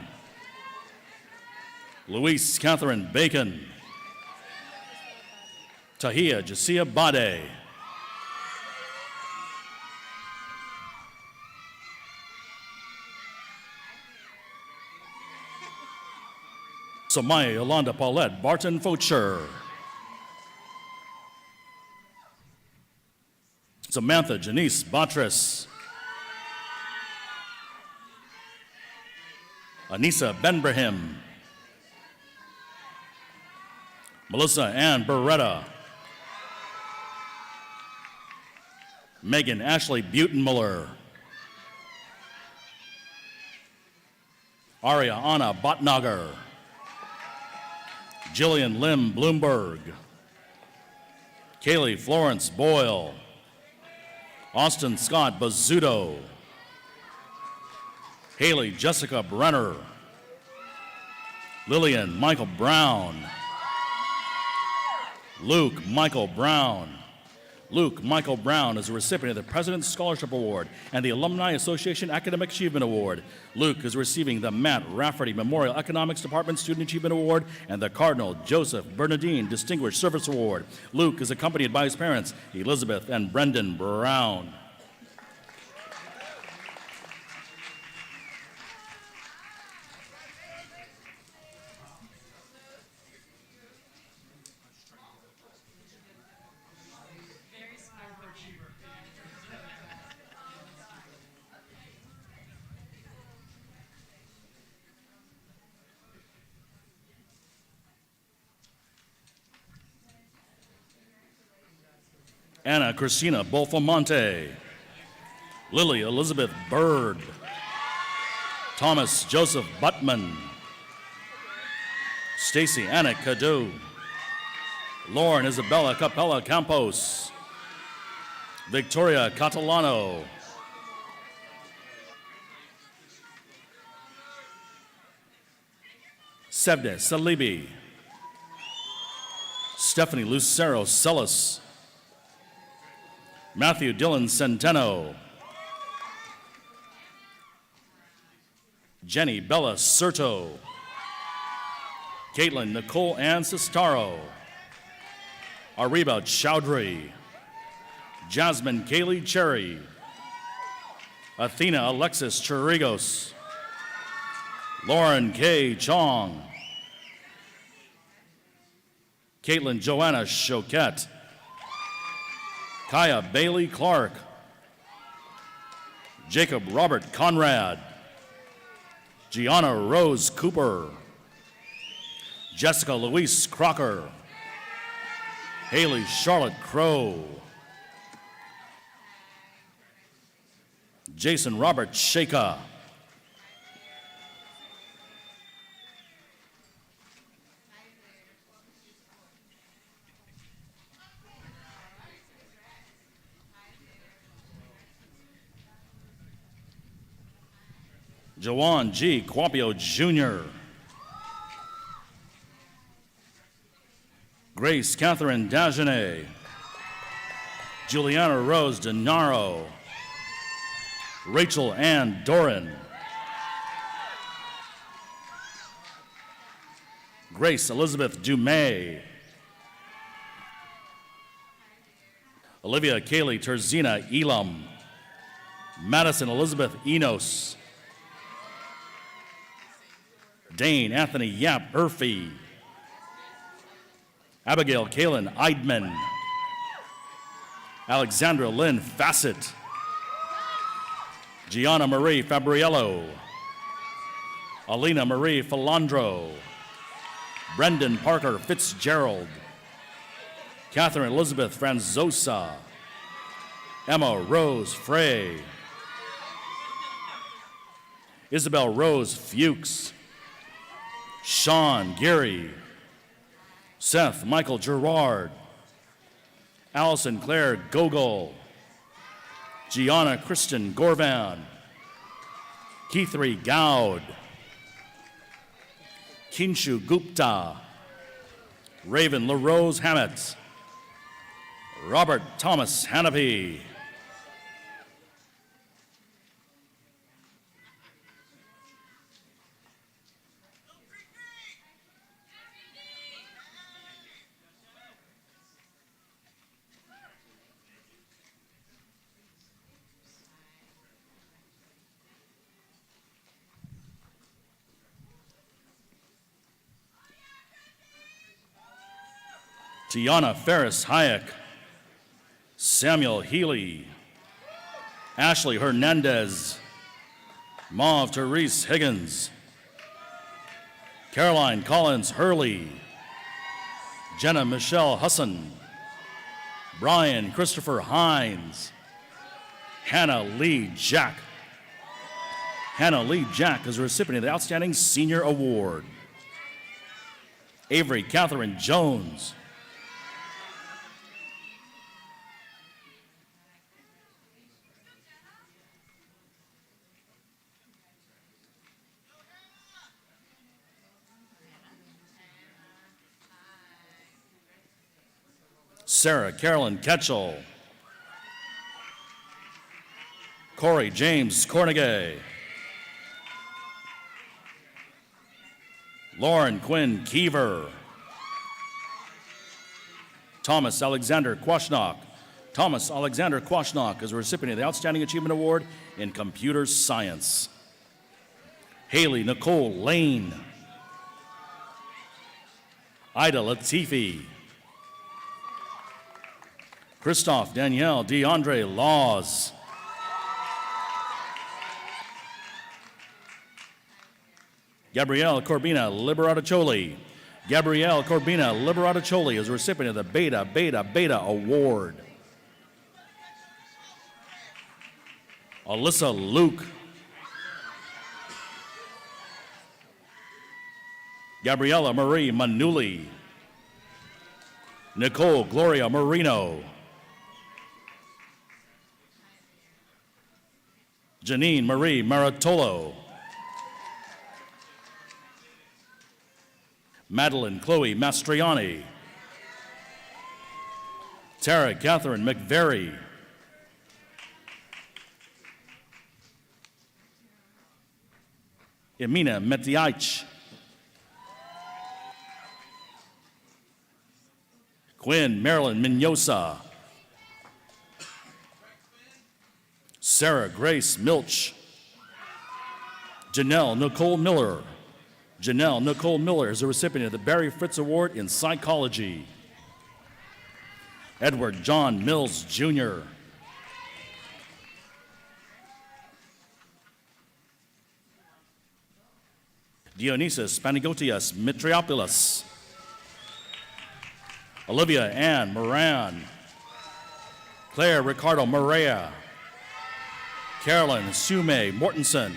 [SPEAKER 7] Louise Catherine Bacon. Tahia Jasia Bade. Samaya Yolanda Paulette Barton Focher. Samantha Janice Batris. Anissa Benbrahim. Melissa Ann Beretta. Megan Ashley Butenmuller. Aria Anna Botnager. Jillian Lim Bloomberg. Kaylee Florence Boyle. Austin Scott Bazzuto. Haley Jessica Brenner. Lillian Michael Brown. Luke Michael Brown. Luke Michael Brown is a recipient of the President's Scholarship Award and the Alumni Association Academic Achievement Award. Luke is receiving the Matt Rafferty Memorial Economics Department Student Achievement Award and the Cardinal Joseph Bernadine Distinguished Service Award. Luke is accompanied by his parents, Elizabeth and Brendan Brown. Anna Christina Bolfamonte. Lily Elizabeth Bird. Thomas Joseph Buttman. Stacy Anna Cadu. Lauren Isabella Capella Campos. Victoria Catalano. Sevde Salibi. Stephanie Lucero Celis. Matthew Dillon Centeno. Jenny Bella Serto. Caitlin Nicole Ann Sestaro. Ariba Chowdhury. Jasmine Kaylee Cherry. Athena Alexis Chirigos. Lauren K. Chong. Caitlin Joanna Choquette. Kaya Bailey Clark. Jacob Robert Conrad. Gianna Rose Cooper. Jessica Louise Crocker. Haley Charlotte Crow. Jason Robert Shaka. Jawan G. Quapio Jr. Grace Catherine Dagenet, Juliana Rose DeNaro, Rachel Ann Doran, Grace Elizabeth Dumay, Olivia Kaylee Terzina Elam, Madison Elizabeth Enos, Dane Anthony Yap Urfey, Abigail Kaylin Eidman, Alexandra Lynn Fassett, Gianna Marie Fabriello, Alina Marie Philandro, Brendan Parker Fitzgerald, Catherine Elizabeth Franzosa, Emma Rose Frey, Isabel Rose Fuchs, Sean Geary, Seth Michael Gerard, Allison Claire Gogol, Gianna Kristen Gorvan, Keithri Gowd, Kinshu Gupta, Raven LaRose Hammett, Robert Thomas Hanapi, Tiana Ferris Hayek, Samuel Healy, Ashley Hernandez, Mauve Therese Higgins, Caroline Collins Hurley, Jenna Michelle Husson, Brian Christopher Hines, Hannah Lee Jack. Hannah Lee Jack is a recipient of the Outstanding Senior Award. Avery Catherine Jones, Sarah Carolyn Ketchell, Corey James Cornegay, Lauren Quinn Keever, Thomas Alexander Kwashnok. Thomas Alexander Kwashnok is a recipient of the Outstanding Achievement Award in Computer Science. Haley Nicole Lane, Ida Latifi, Christoph Danielle DeAndre Laws, Gabrielle Corbina Liberataccioli. Gabrielle Corbina Liberataccioli is a recipient of the Beta Beta Beta Award. Alyssa Luke, Gabriella Marie Manuli, Nicole Gloria Marino, Janine Marie Maratolo, Madeline Chloe Mastriani, Tara Catherine McVeary, Emina Metiaich, Quinn Marilyn Minosa, Sarah Grace Milch, Janelle Nicole Miller. Janelle Nicole Miller is a recipient of the Barry Fritz Award in Psychology. Edward John Mills Jr., Dionysus Panagotius Mitriopoulos, Olivia Ann Moran, Claire Ricardo Morea, Carolyn Sume Mortensen,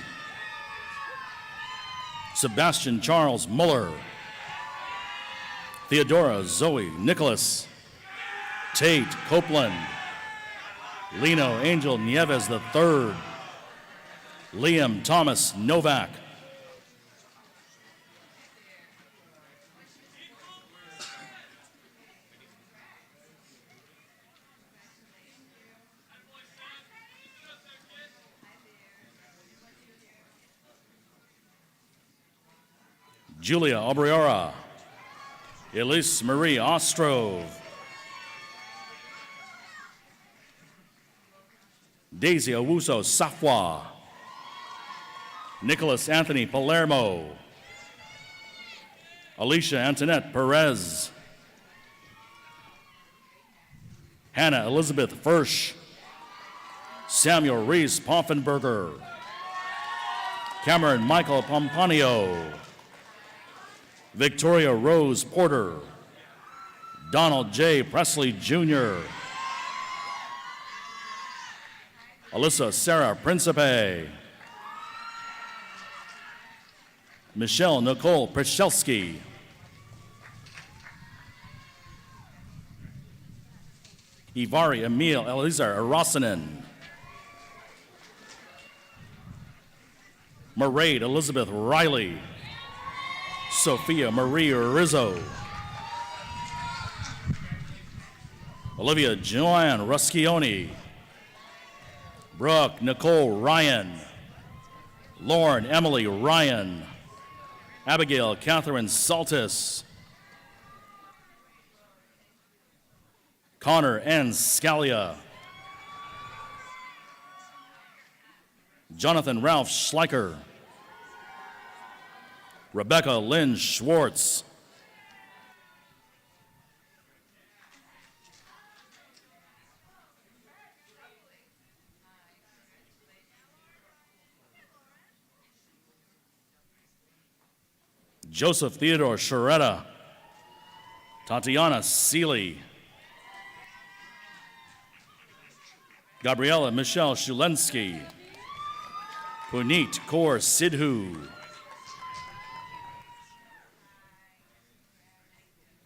[SPEAKER 7] Sebastian Charles Muller, Theodora Zoe Nicholas, Tate Copeland, Lino Angel Nieves III, Liam Thomas Novak, Julia Obriora, Elise Marie Ostrove, Daisy Owusu Safwa, Nicholas Anthony Palermo, Alicia Antoinette Perez, Hannah Elizabeth Firsch, Samuel Reese Poffenberger, Cameron Michael Pompanio, Victoria Rose Porter, Donald J. Presley Jr., Alyssa Sarah Principe, Michelle Nicole Przelsky, Ivari Emil Elizar Arosinen, Mairead Elizabeth Riley, Sophia Marie Rizzo, Olivia Joanne Ruscioni, Brooke Nicole Ryan, Lauren Emily Ryan, Abigail Catherine Saltis, Connor N. Scalia, Jonathan Ralph Schleicher, Rebecca Lynn Schwartz, Joseph Theodore Sharetta, Tatiana Seeley, Gabriella Michelle Shulensky, Puneet Kaur Sidhu,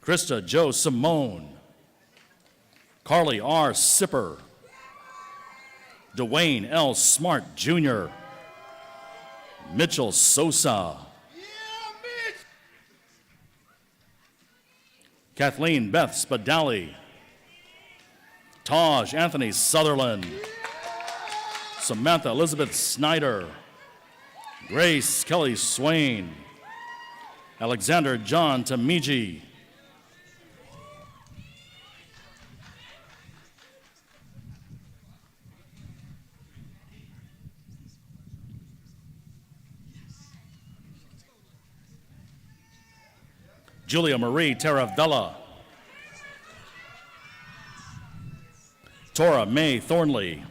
[SPEAKER 7] Krista Jo Simone, Carly R. Sipper, Dwayne L. Smart Jr., Mitchell Sosa, Kathleen Beth Spadali, Taj Anthony Sutherland, Samantha Elizabeth Snyder, Grace Kelly Swain, Alexander John Tamiji, Julia Marie Taravella, Tora May Thornley.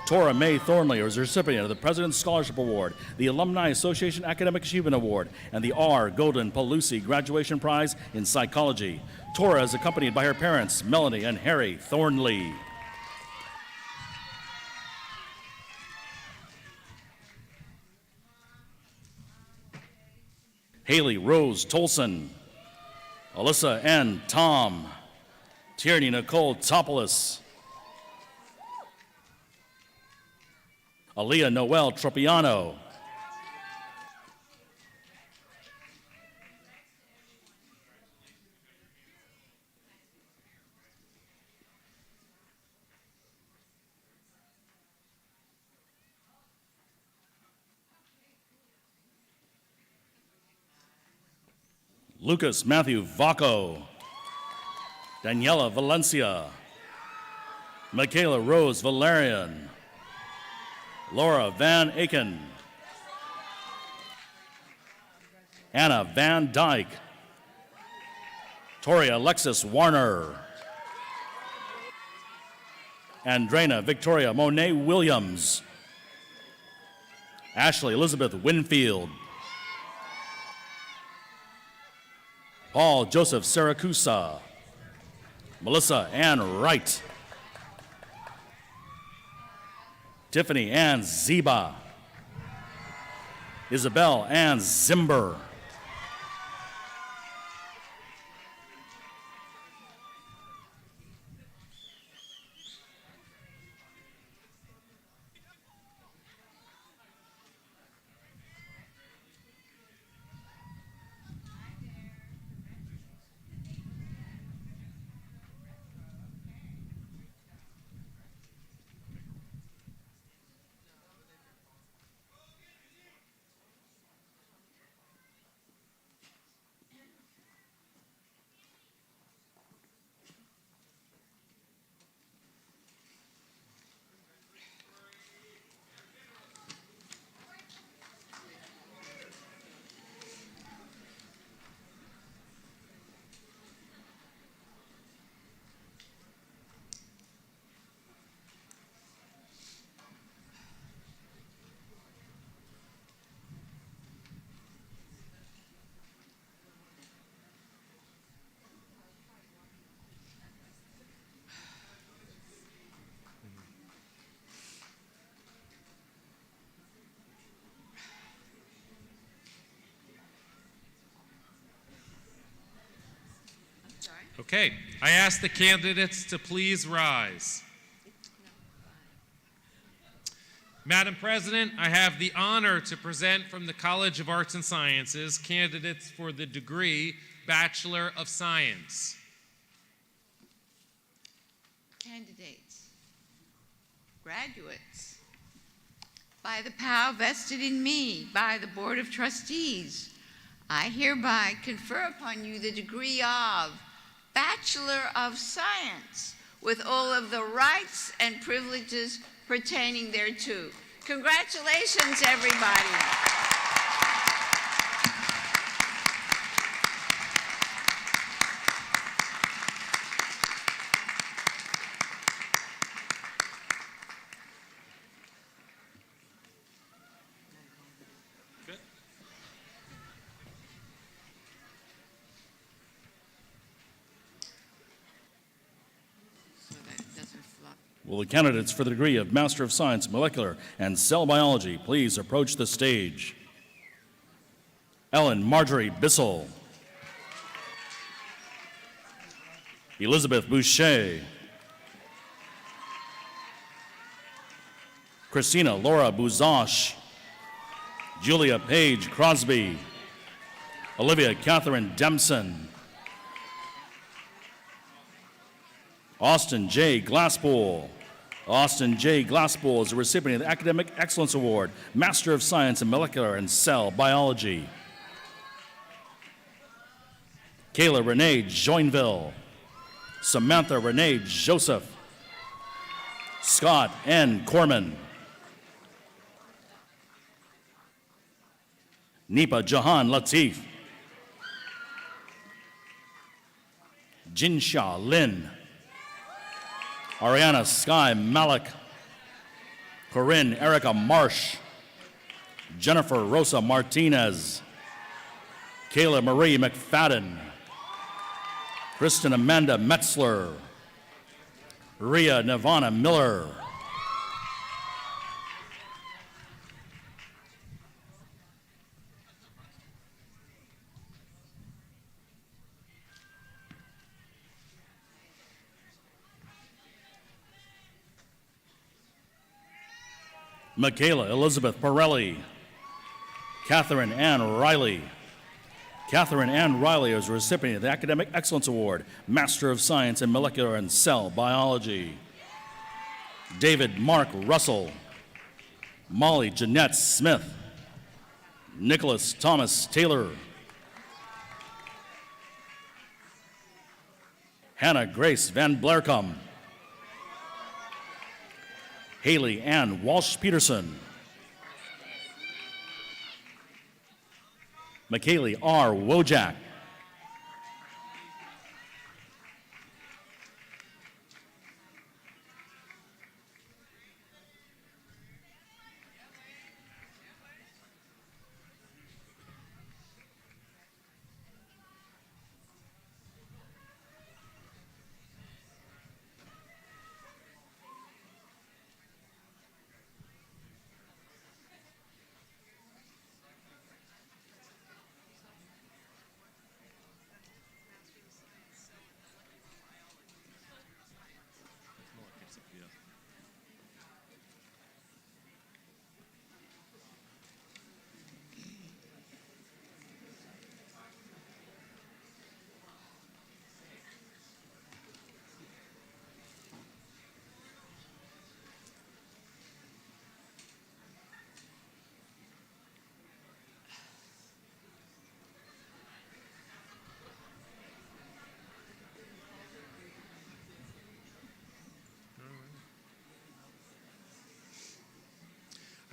[SPEAKER 7] Tora May Thornley is the recipient of the President's Scholarship Award, the Alumni Association Academic Achievement Award, and the R. Golden Pelusi Graduation Prize in Psychology. Tora is accompanied by her parents, Melanie and Harry Thornley. Haley Rose Tolson, Alyssa N. Tom, Tierney Nicole Topoulos, Aaliyah Noel Tropiano, Lucas Matthew Vaco, Daniela Valencia, Michaela Rose Valerian, Laura Van Aken, Anna Van Dyke, Tori Alexis Warner, Andrena Victoria Monet Williams, Ashley Elizabeth Winfield, Paul Joseph Saracusa, Melissa Ann Wright, Tiffany Ann Ziba, Isabel Ann Zimber,
[SPEAKER 8] Okay, I ask the candidates to please rise. Madam President, I have the honor to present from the College of Arts and Sciences candidates for the degree Bachelor of Science.
[SPEAKER 3] Candidates, graduates, by the power vested in me by the Board of Trustees, I hereby confer upon you the degree of Bachelor of Science with all of the rights and privileges pertaining thereto. Congratulations, everybody.
[SPEAKER 7] Will the candidates for the degree of Master of Science, Molecular and Cell Biology please approach the stage? Ellen Marjorie Bissell. Elizabeth Boucher. Christina Laura Bouzosh. Julia Page Crosby. Olivia Catherine Dempson. Austin J. Glasspool. Austin J. Glasspool is a recipient of the Academic Excellence Award, Master of Science in Molecular and Cell Biology. Kayla Renee Joinville. Samantha Renee Joseph. Scott N. Corman. Nipa Jahan Latif. Jinsha Lin. Ariana Sky Malik. Corinne Erica Marsh. Jennifer Rosa Martinez. Kayla Marie McFadden. Kristen Amanda Metzler. Ria Nirvana Miller. Michaela Elizabeth Pirelli. Catherine Ann Riley. Catherine Ann Riley is a recipient of the Academic Excellence Award, Master of Science in Molecular and Cell Biology. David Mark Russell. Molly Jeanette Smith. Nicholas Thomas Taylor. Hannah Grace Van Blerkum. Haley Ann Walsh-Peterson. McKaylee R. Wojak.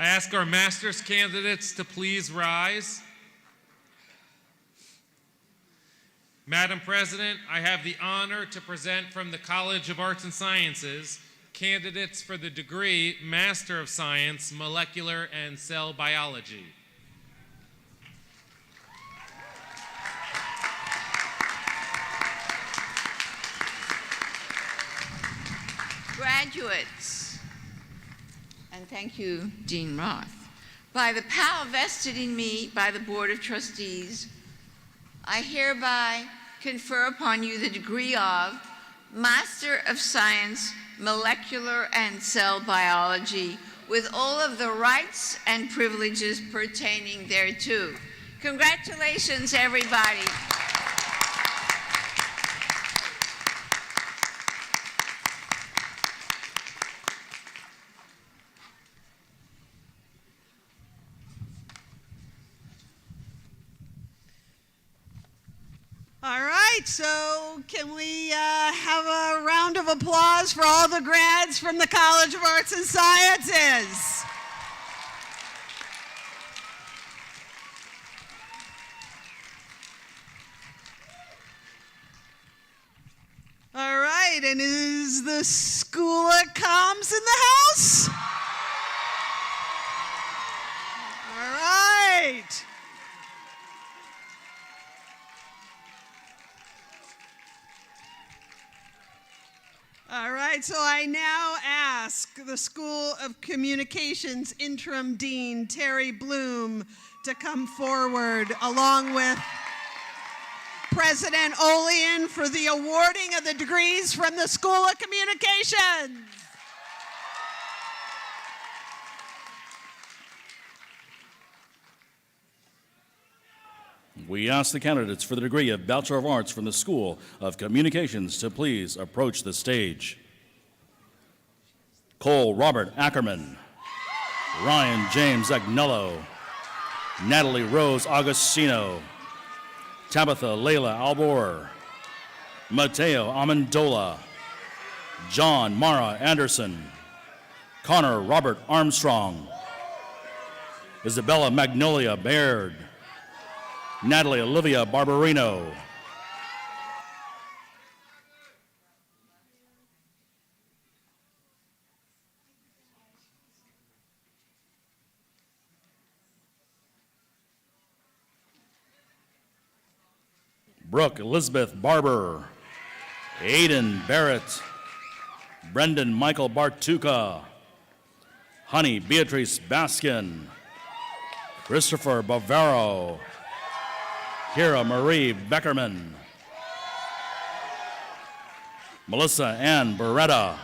[SPEAKER 8] I ask our master's candidates to please rise. Madam President, I have the honor to present from the College of Arts and Sciences candidates for the degree Master of Science, Molecular and Cell Biology.
[SPEAKER 3] Graduates, and thank you, Dean Roth. By the power vested in me by the Board of Trustees, I hereby confer upon you the degree of Master of Science, Molecular and Cell Biology, with all of the rights and privileges pertaining thereto. Congratulations, everybody.
[SPEAKER 1] All right, so can we have a round of applause for all the grads from the College of Arts and Sciences? All right, and is the School of Comms in the house? All right. All right, so I now ask the School of Communications Interim Dean Terry Bloom to come forward along with President Olean for the awarding of the degrees from the School of Communications.
[SPEAKER 7] We ask the candidates for the degree of Bachelor of Arts from the School of Communications to please approach the stage. Cole Robert Ackerman, Ryan James Agnello, Natalie Rose Augustino, Tabitha Layla Albor, Mateo Amendola, John Mara Anderson, Connor Robert Armstrong, Isabella Magnolia Baird, Natalie Olivia Barbarino, Brooke Elizabeth Barber, Aiden Barrett, Brendan Michael Bartuca, Honey Beatrice Baskin, Christopher Bavaro, Kira Marie Beckerman, Melissa Ann Beretta,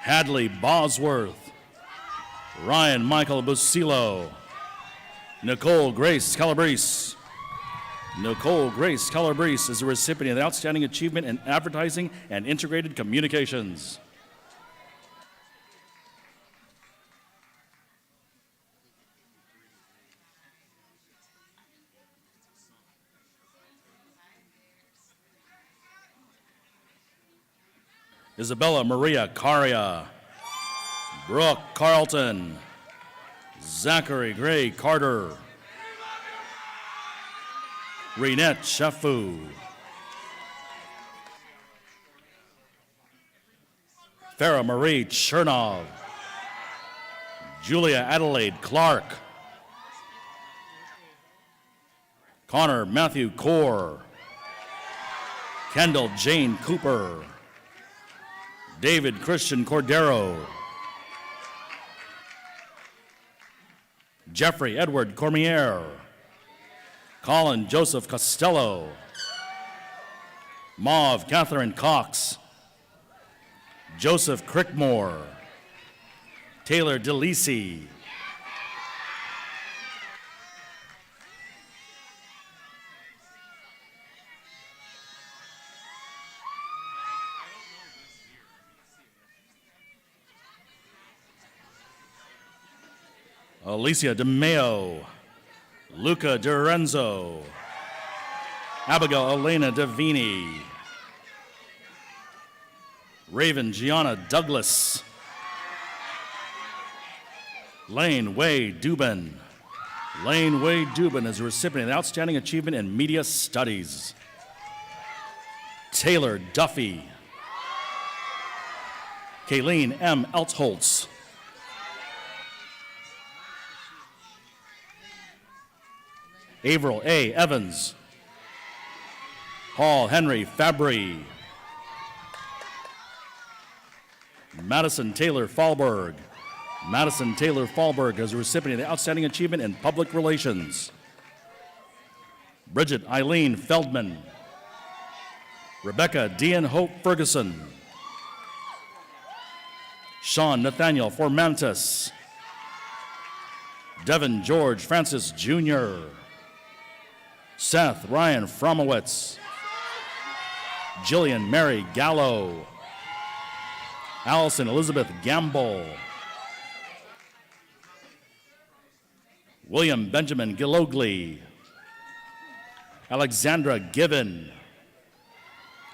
[SPEAKER 7] Hadley Bosworth, Ryan Michael Busilo, Nicole Grace Calabrese. Nicole Grace Calabrese is a recipient of the Outstanding Achievement in Advertising and Integrated Communications. Isabella Maria Caria, Brooke Carlton, Zachary Gray Carter, Renette Shafu, Farah Marie Chernov, Julia Adelaide Clark, Connor Matthew Core, Kendall Jane Cooper, David Christian Cordero, Jeffrey Edward Cormier, Colin Joseph Costello, Mauve Catherine Cox, Joseph Crickmore, Taylor DeLisi, Alicia DeMeo, Luca DiRenzo, Abigail Elena Davini, Raven Gianna Douglas, Lane Way Dubin. Lane Way Dubin is a recipient of the Outstanding Achievement in Media Studies. Taylor Duffy, Kayleen M. Eltholtz, Averill A. Evans, Paul Henry Fabry, Madison Taylor Fallberg. Madison Taylor Fallberg is a recipient of the Outstanding Achievement in Public Relations. Bridget Eileen Feldman, Rebecca Dean Hope Ferguson. Sean Nathaniel Formantis. Devin George Francis Jr. Seth Ryan Fromowitz. Jillian Mary Gallo. Allison Elizabeth Gamble. William Benjamin Gilogli. Alexandra Given.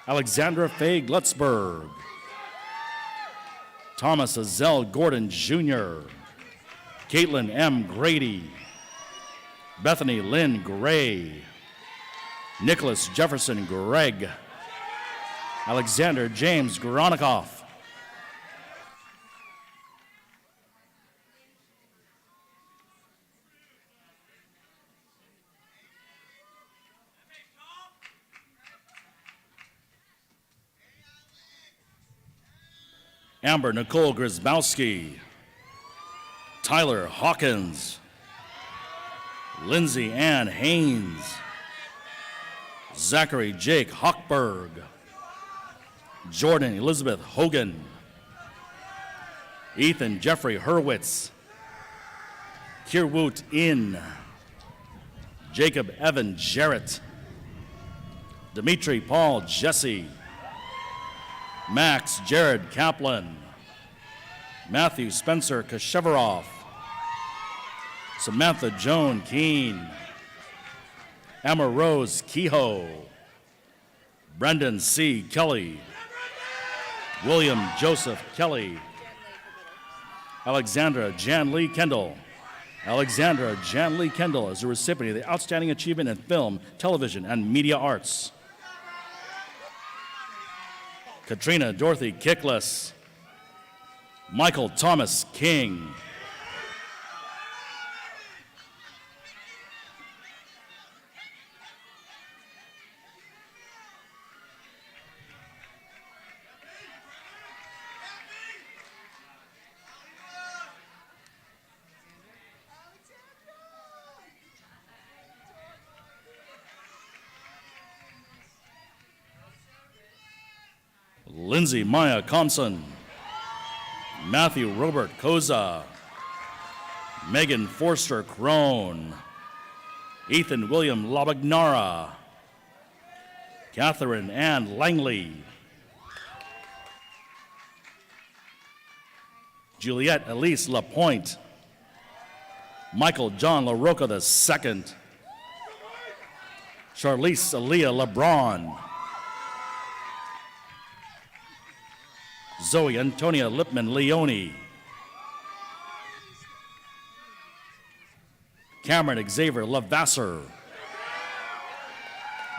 [SPEAKER 7] Alexandra Faye Glutzberg. Thomas Azell Gordon Jr. Caitlin M. Grady. Bethany Lynn Gray. Nicholas Jefferson Gregg. Alexander James Gronikoff. Amber Nicole Grzybowski. Tyler Hawkins. Lindsay Ann Haynes. Zachary Jake Hochberg. Jordan Elizabeth Hogan. Ethan Jeffrey Hurwitz. Kirwoot In. Jacob Evan Jarrett. Dimitri Paul Jesse. Max Jared Kaplan. Matthew Spencer Kashevaroff. Samantha Joan Keene. Emma Rose Kehoe. Brendan C. Kelly. William Joseph Kelly. Alexandra Jan Lee Kendall. Alexandra Jan Lee Kendall is a recipient of the Outstanding Achievement in Film, Television, and Media Arts. Katrina Dorothy Kickless. Michael Thomas King. Lindsay Maya Compson. Matthew Robert Koza. Megan Forster Crone. Ethan William Labagnara. Catherine Ann Langley. Juliette Elise Lapointe. Michael John LaRocca II. Charlize Aaliyah LeBron. Zoe Antonia Lipman Leone. Cameron Xavier Lavasser.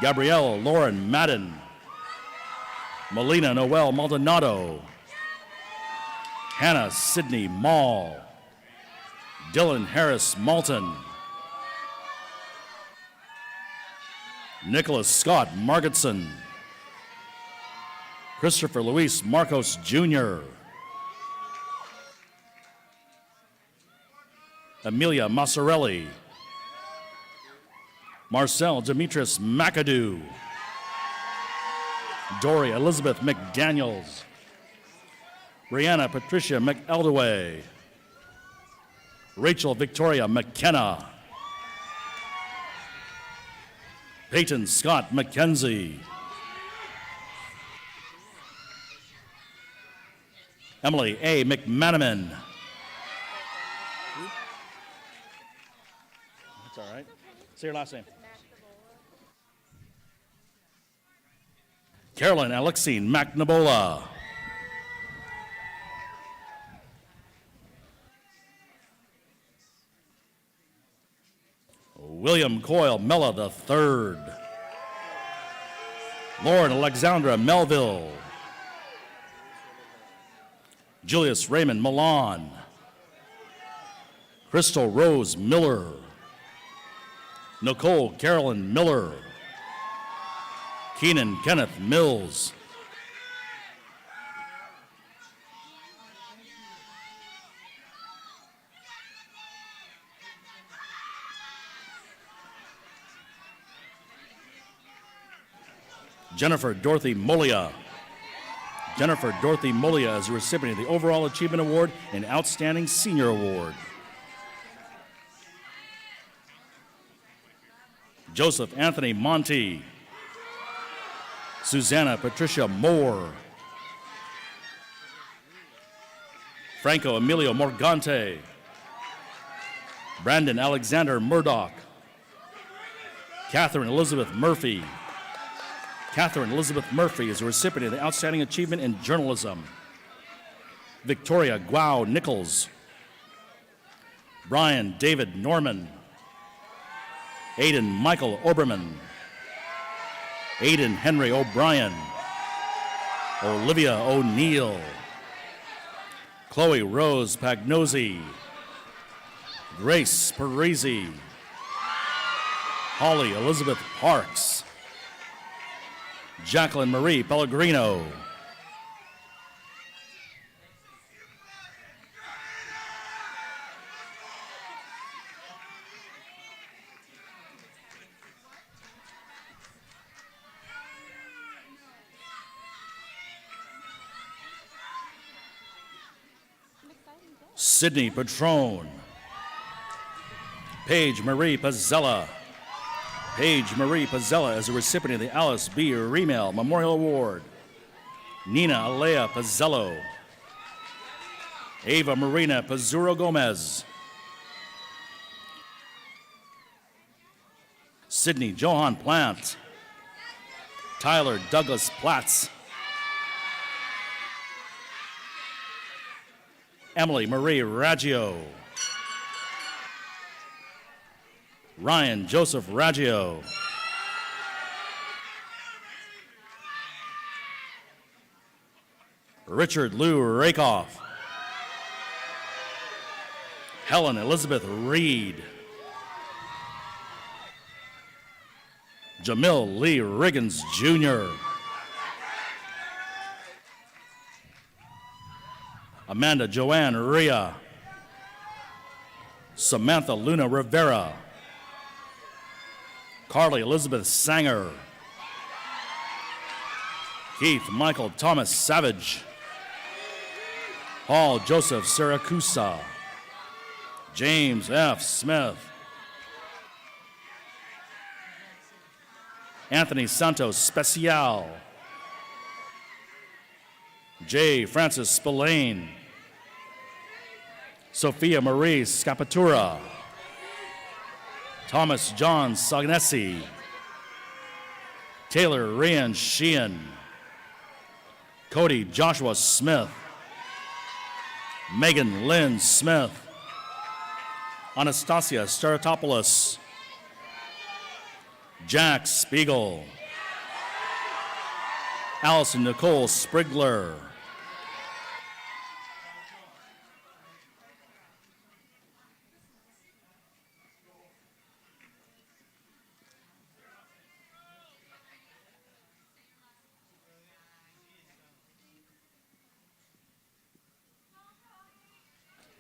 [SPEAKER 7] Gabrielle Lauren Madden. Melina Noel Maldonado. Hannah Sidney Mall. Dylan Harris Malton. Nicholas Scott Margetson. Christopher Luis Marcos Jr. Amelia Massarelli. Marcel Demetrius McAdoo. Dory Elizabeth McDaniels. Brianna Patricia McEldaway. Rachel Victoria McKenna. Peyton Scott McKenzie. Emily A. McManaman. That's all right. Say your last name. Carolyn Alexine McNabola. William Coyle Mella III. Lauren Alexandra Melville. Julius Raymond Milan. Crystal Rose Miller. Nicole Carolyn Miller. Keenan Kenneth Mills. Jennifer Dorothy Molia. Jennifer Dorothy Molia is the recipient of the Overall Achievement Award and Outstanding Senior Award. Joseph Anthony Monti. Susanna Patricia Moore. Franco Emilio Morgante. Brandon Alexander Murdoch. Catherine Elizabeth Murphy. Catherine Elizabeth Murphy is a recipient of the Outstanding Achievement in Journalism. Victoria Guao Nichols. Brian David Norman. Aiden Michael Oberman. Aiden Henry O'Brien. Olivia O'Neill. Chloe Rose Pagnozzi. Grace Parisi. Holly Elizabeth Parks. Jacqueline Marie Pellegrino. Sydney Patrone. Paige Marie Pazzella. Paige Marie Pazzella is a recipient of the Alice B. Remel Memorial Award. Nina Alea Pazzello. Ava Marina Pazzuro Gomez. Sydney Johan Plant. Tyler Douglas Platts. Emily Marie Raggio. Ryan Joseph Raggio. Richard Lou Rakoff. Helen Elizabeth Reed. Jamil Lee Riggins Jr. Amanda Joanne Ria. Samantha Luna Rivera. Carly Elizabeth Sanger. Keith Michael Thomas Savage. Paul Joseph Siracusa. James F. Smith. Anthony Santos Special. J. Francis Spillane. Sophia Marie Scapatura. Thomas John Sagnesi. Taylor Ryan Sheehan. Cody Joshua Smith. Megan Lynn Smith. Anastasia Staratopoulos. Jack Spiegel. Allison Nicole Sprigler.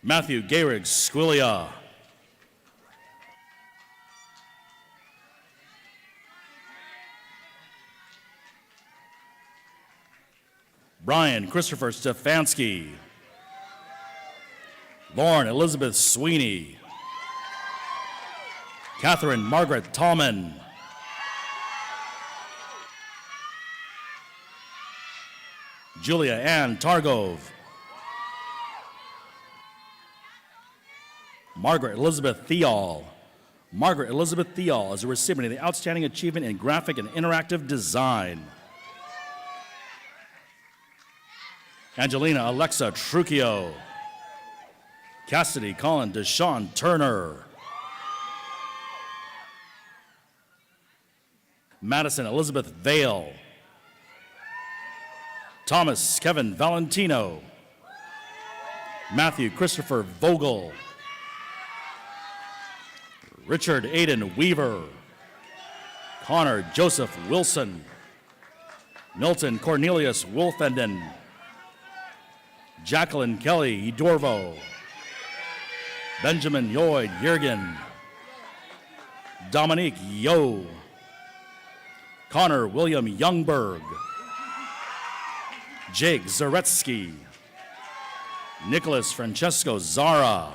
[SPEAKER 7] Matthew Gehrig Squilia. Brian Christopher Stefanski. Lauren Elizabeth Sweeney. Catherine Margaret Tallman. Julia Ann Targove. Margaret Elizabeth Theall. Margaret Elizabeth Theall is a recipient of the Outstanding Achievement in Graphic and Interactive Design. Angelina Alexa Trucchio. Cassidy Colin Deshawn Turner. Madison Elizabeth Vale. Thomas Kevin Valentino. Matthew Christopher Vogel. Richard Aiden Weaver. Connor Joseph Wilson. Milton Cornelius Wolfenden. Jacqueline Kelly Edorvo. Benjamin Yoyd Yergin. Dominique Yo. Connor William Youngberg, Jake Zaretsky, Nicholas Francesco Zara,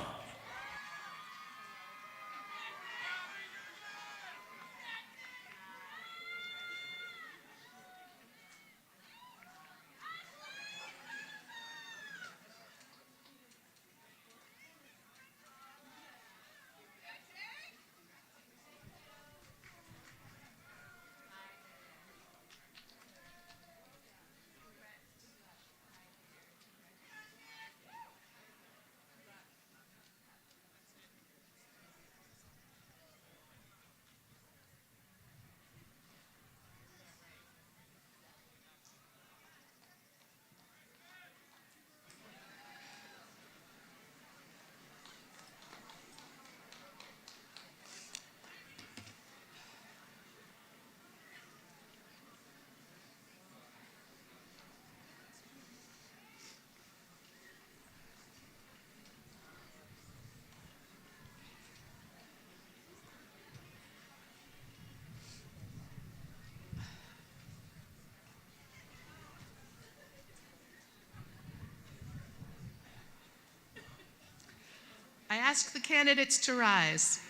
[SPEAKER 9] I ask the candidates to rise.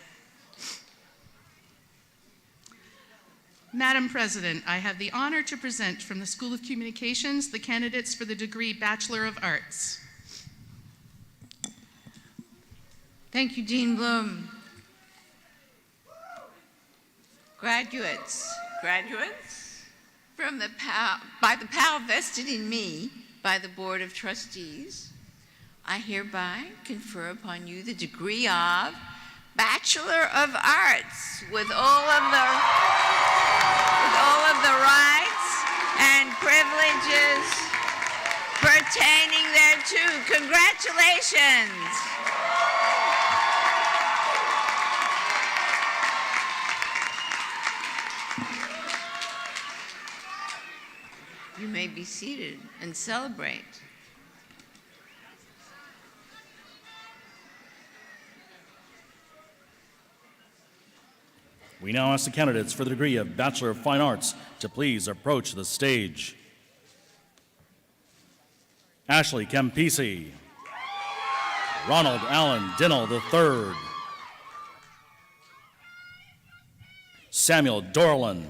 [SPEAKER 9] Madam President, I have the honor to present from the School of Communications the candidates for the degree Bachelor of Arts.
[SPEAKER 3] Thank you, Dean Bloom. Graduates, by the power vested in me by the Board of Trustees, I hereby confer upon you the degree of Bachelor of Arts with all of the rights and privileges pertaining thereto. Congratulations. You may be seated and celebrate.
[SPEAKER 7] We now ask the candidates for the degree of Bachelor of Fine Arts to please approach the stage. Ashley Campisi, Ronald Allen Dinnell III, Samuel Dorland,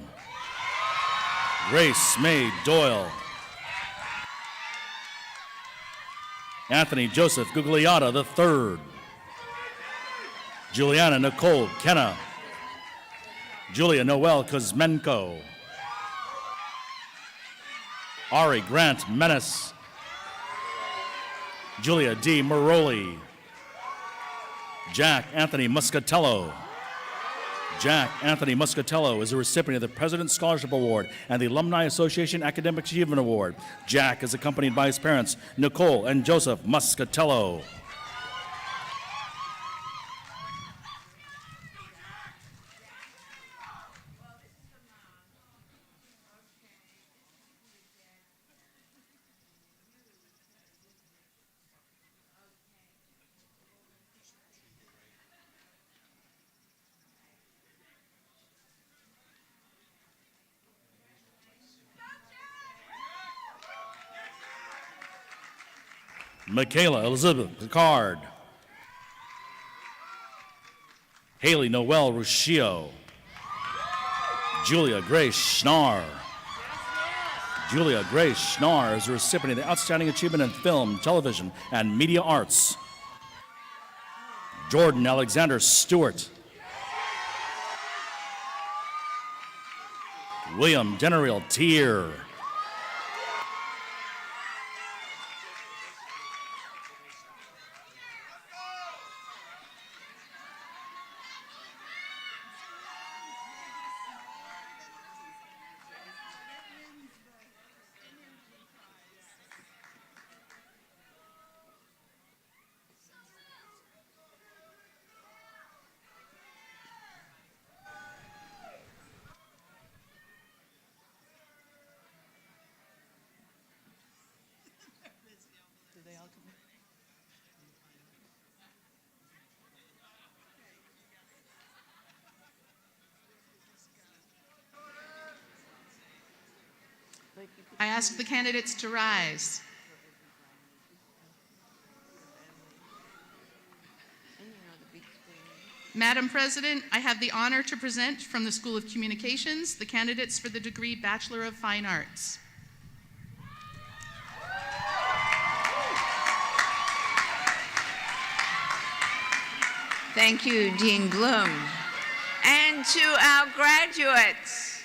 [SPEAKER 7] Grace May Doyle, Anthony Joseph Gugliotta III, Juliana Nicole Kenna, Julia Noel Kuzmenko, Ari Grant Menace, Julia D. Maroli, Jack Anthony Muscatello. Jack Anthony Muscatello is a recipient of the President's Scholarship Award and the Alumni Association Academic Achievement Award. Jack is accompanied by his parents, Nicole and Joseph Muscatello. Michaela Elizabeth Picard, Haley Noel Ruscio, Julia Grace Schnarr. Julia Grace Schnarr is a recipient of the Outstanding Achievement in Film, Television, and Media Arts. Jordan Alexander Stewart, William Deneriel Tier,
[SPEAKER 9] I ask the candidates to rise. Madam President, I have the honor to present from the School of Communications the candidates for the degree Bachelor of Fine Arts.
[SPEAKER 3] Thank you, Dean Bloom. And to our graduates,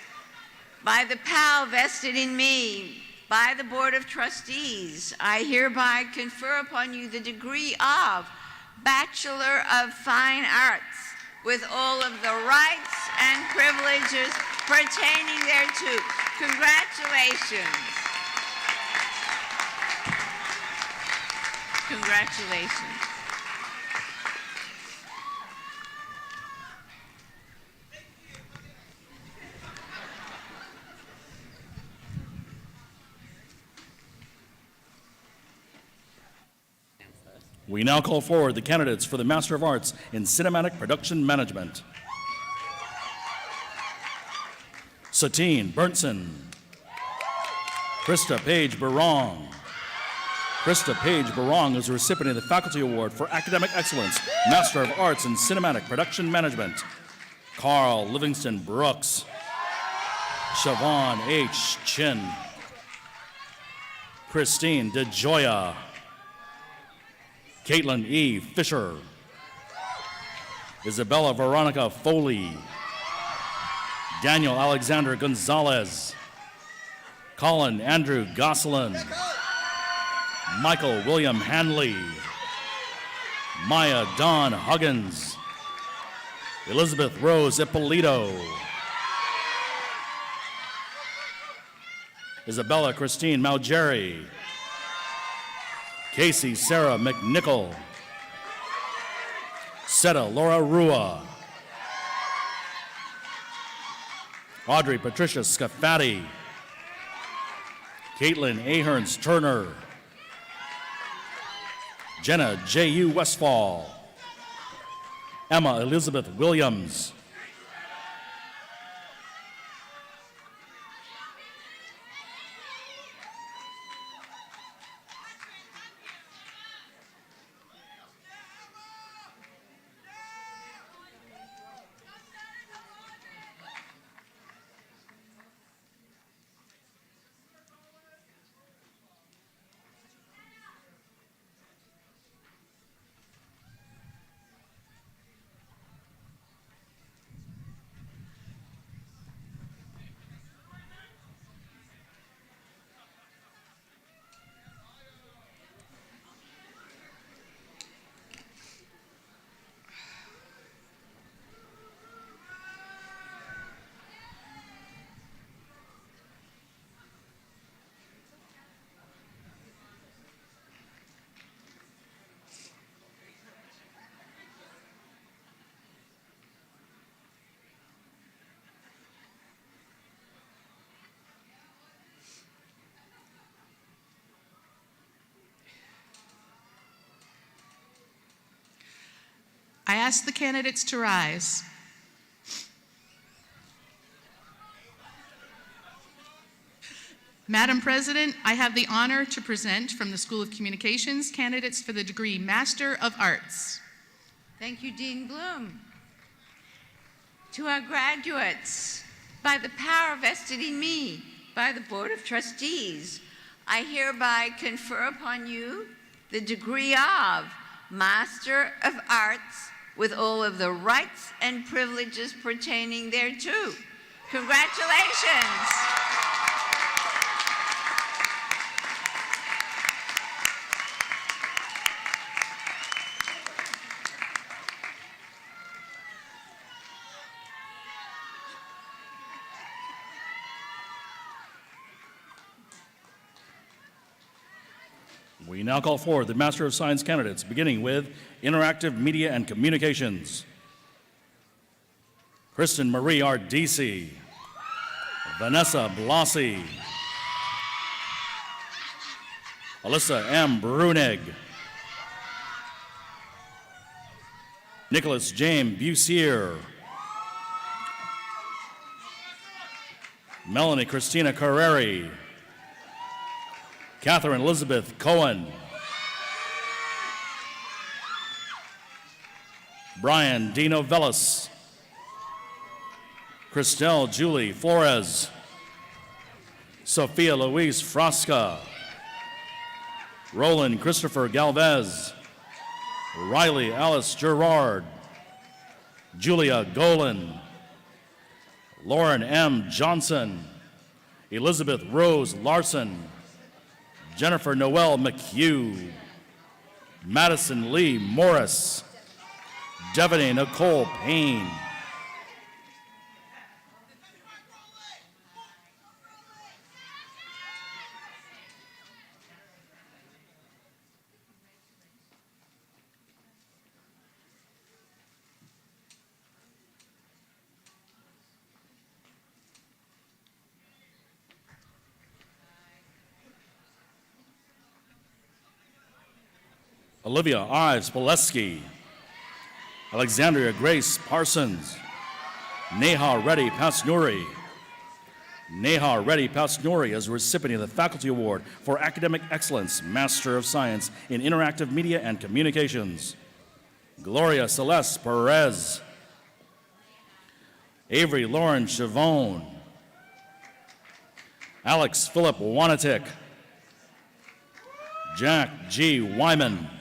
[SPEAKER 3] by the power vested in me by the Board of Trustees, I hereby confer upon you the degree of Bachelor of Fine Arts with all of the rights and privileges pertaining thereto. Congratulations. Congratulations.
[SPEAKER 7] We now call forward the candidates for the Master of Arts in Cinematic Production Management. Satine Berntsen. Krista Page Barong. Krista Page Barong is a recipient of the Faculty Award for Academic Excellence, Master of Arts in Cinematic Production Management. Carl Livingston Brooks. Siobhan H. Chin. Christine DeJoya. Caitlin E. Fisher. Isabella Veronica Foley. Daniel Alexander Gonzalez. Colin Andrew Gosselin. Michael William Hanley. Maya Dawn Huggins. Elizabeth Rose Ippolito. Isabella Christine Malgeri. Casey Sarah McNichol. Seta Laura Rua. Audrey Patricia Scafatti. Caitlin Aherns Turner. Jenna J.U. Westfall. Emma Elizabeth Williams.
[SPEAKER 9] I ask the candidates to rise. Madam President, I have the honor to present from the School of Communications candidates for the degree Master of Arts.
[SPEAKER 3] Thank you, Dean Bloom. To our graduates, by the power vested in me by the Board of Trustees, I hereby confer upon you the degree of Master of Arts with all of the rights and privileges pertaining thereto. Congratulations.
[SPEAKER 7] We now call forward the Master of Science candidates, beginning with Interactive Media and Communications. Kristen Marie Ardisi. Vanessa Blasi. Alyssa M. Brunig. Nicholas James Bussier. Melanie Christina Carreri. Catherine Elizabeth Cohen. Brian Dino Vellis. Christelle Julie Flores. Sophia Louise Frasca. Roland Christopher Galvez. Riley Alice Gerard. Julia Golan. Lauren M. Johnson. Elizabeth Rose Larson. Jennifer Noel McHugh. Madison Lee Morris. Devaney Nicole Payne. Olivia Ives Poleski. Alexandria Grace Parsons. Neha Reddy Pasnuri. Neha Reddy Pasnuri is a recipient of the Faculty Award for Academic Excellence, Master of Science in Interactive Media and Communications. Gloria Celeste Perez. Avery Lauren Chavone. Alex Philip Wanatik. Jack G. Wyman.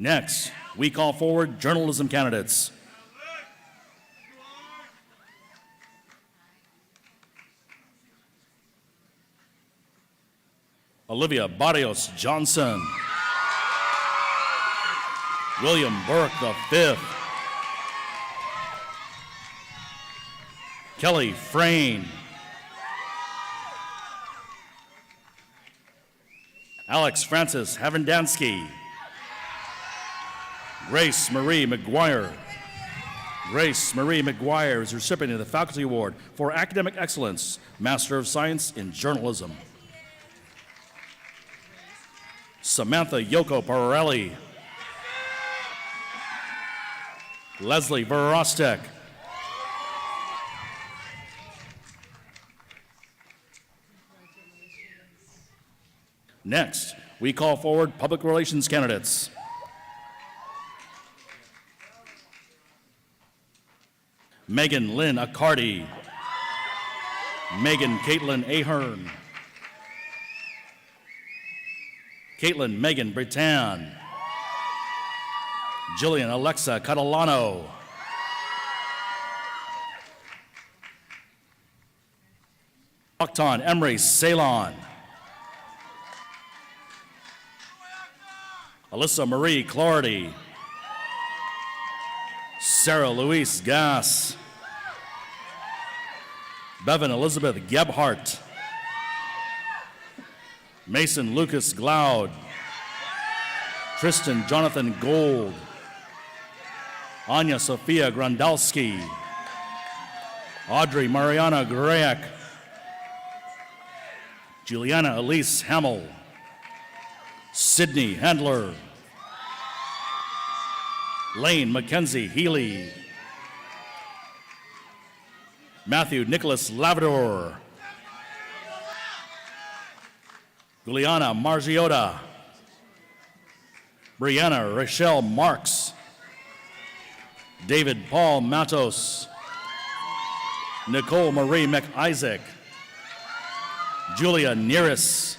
[SPEAKER 7] Next, we call forward journalism candidates. Olivia Barrios Johnson. William Burke V. Kelly Frayne. Alex Francis Havendansky. Grace Marie McGuire. Grace Marie McGuire is a recipient of the Faculty Award for Academic Excellence, Master of Science in Journalism. Samantha Yoko Parelli. Leslie Verostek. Next, we call forward public relations candidates. Megan Lynn Accardi. Megan Caitlin Ahern. Caitlin Megan Bretan. Jillian Alexa Catalano. Octon Emery Ceylon. Alyssa Marie Clardy. Sarah Louise Gass. Bevan Elizabeth Gebhardt. Mason Lucas Gloud. Tristan Jonathan Gold. Anya Sophia Grandalski. Audrey Mariana Grayek. Juliana Elise Hamill. Sydney Handler. Lane Mackenzie Healy. Matthew Nicholas Lavador. Juliana Margiota. Brianna Rochelle Marks. David Paul Matos. Nicole Marie McIsaac. Julia Nearis.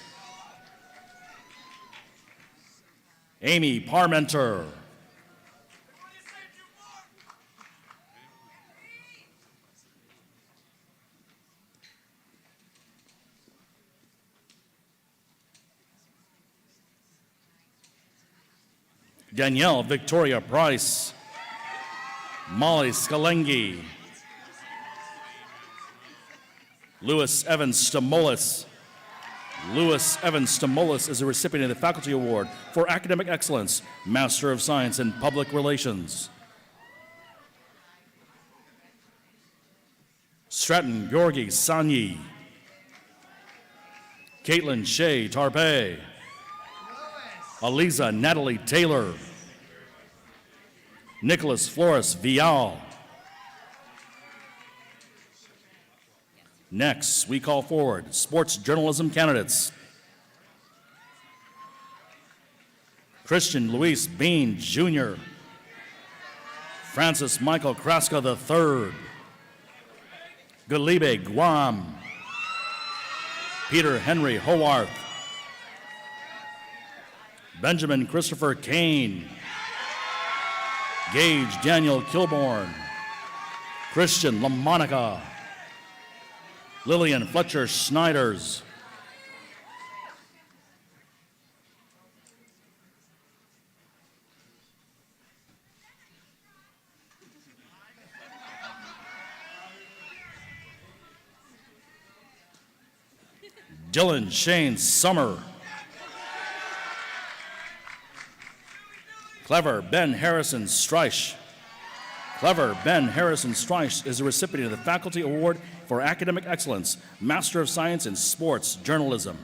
[SPEAKER 7] Amy Parmenter. Danielle Victoria Price. Molly Scalengi. Louis Evans Stamolis. Louis Evans Stamolis is a recipient of the Faculty Award for Academic Excellence, Master of Science in Public Relations. Stratton Georgi Sanyi. Caitlin Shea Tarpey. Aliza Natalie Taylor. Nicholas Flores Vial. Next, we call forward sports journalism candidates. Christian Luis Bean, Jr., Francis Michael Kraska III, Galibe Guam, Peter Henry Howarth, Benjamin Christopher Kane, Gage Daniel Kilborn, Christian LaMonica, Lillian Fletcher Schneiders, Dylan Shane Summer, Clever Ben Harrison Streich. Clever Ben Harrison Streich is a recipient of the Faculty Award for Academic Excellence, Master of Science in Sports Journalism.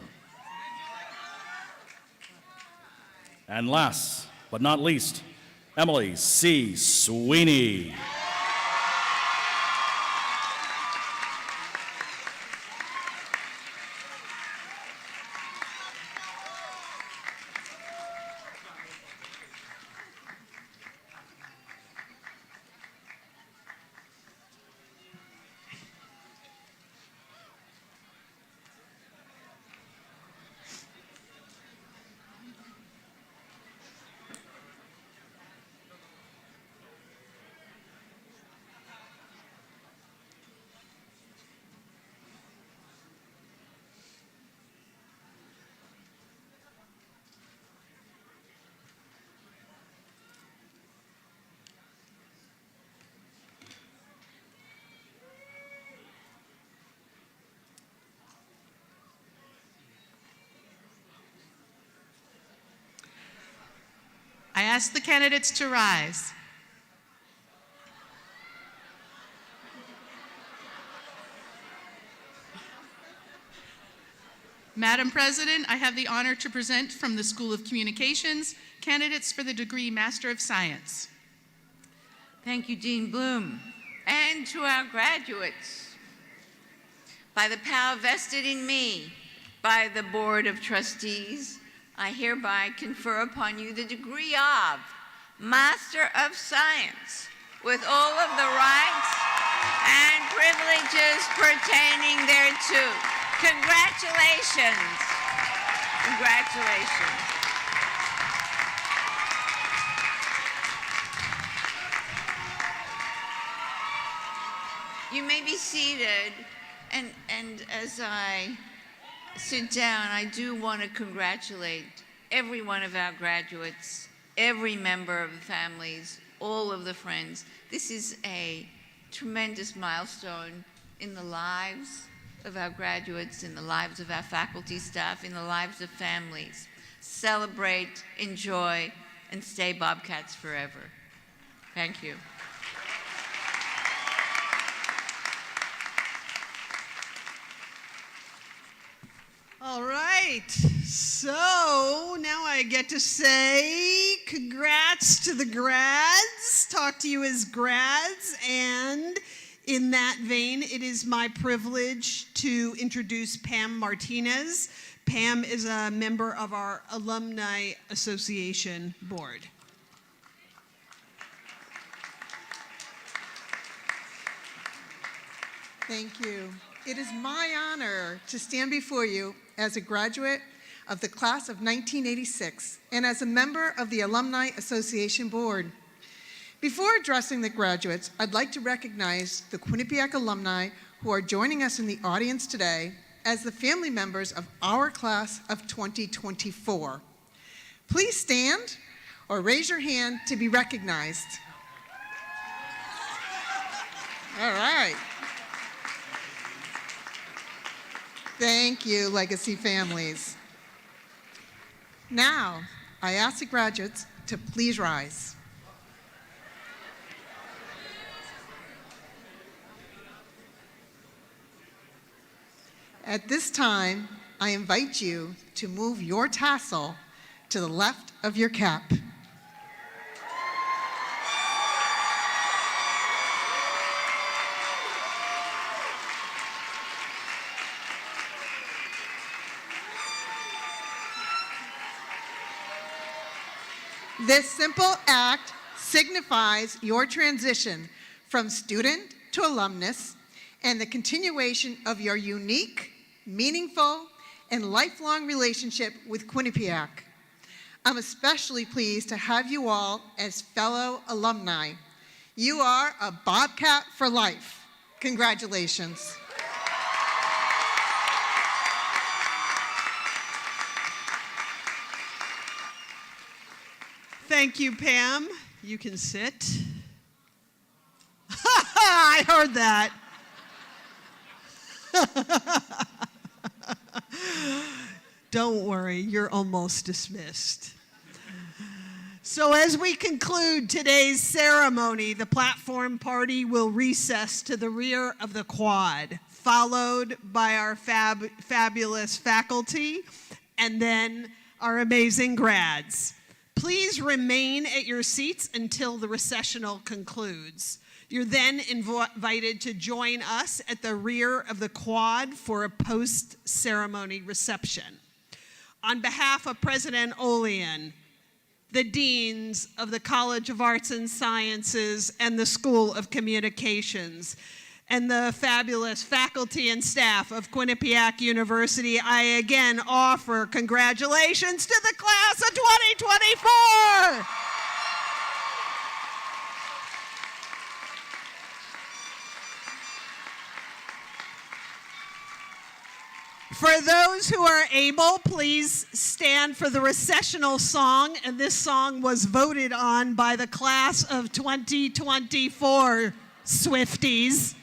[SPEAKER 7] And last but not least, Emily C. Sweeney.
[SPEAKER 9] I ask the candidates to rise. Madam President, I have the honor to present from the School of Communications candidates for the degree Master of Science.
[SPEAKER 3] Thank you, Dean Bloom. And to our graduates, by the power vested in me by the Board of Trustees, I hereby confer upon you the degree of Master of Science with all of the rights and privileges pertaining thereto. Congratulations. Congratulations. You may be seated, and as I sit down, I do want to congratulate every one of our graduates, every member of the families, all of the friends. This is a tremendous milestone in the lives of our graduates, in the lives of our faculty, staff, in the lives of families. Celebrate, enjoy, and stay Bobcats forever. Thank you.
[SPEAKER 1] All right, so now I get to say congrats to the grads, talk to you as grads, and in that vein, it is my privilege to introduce Pam Martinez. Pam is a member of our Alumni Association Board.
[SPEAKER 10] Thank you. It is my honor to stand before you as a graduate of the class of 1986 and as a member of the Alumni Association Board. Before addressing the graduates, I'd like to recognize the Quinnipiac alumni who are joining us in the audience today as the family members of our class of 2024. Please stand or raise your hand to be recognized. All right. Thank you, Legacy families. Now, I ask the graduates to please rise. At this time, I invite you to move your tassel to the left of your cap. This simple act signifies your transition from student to alumnus and the continuation of your unique, meaningful, and lifelong relationship with Quinnipiac. I'm especially pleased to have you all as fellow alumni. You are a Bobcat for life. Congratulations.
[SPEAKER 1] Thank you, Pam. You can sit. I heard that. Don't worry, you're almost dismissed. So as we conclude today's ceremony, the platform party will recess to the rear of the quad, followed by our fabulous faculty, and then our amazing grads. Please remain at your seats until the recessional concludes. You're then invited to join us at the rear of the quad for a post-ceremony reception. On behalf of President Olean, the deans of the College of Arts and Sciences and the School of Communications, and the fabulous faculty and staff of Quinnipiac University, I again offer congratulations to the class of 2024. For those who are able, please stand for the recessional song, and this song was voted on by the class of 2024 Swifties.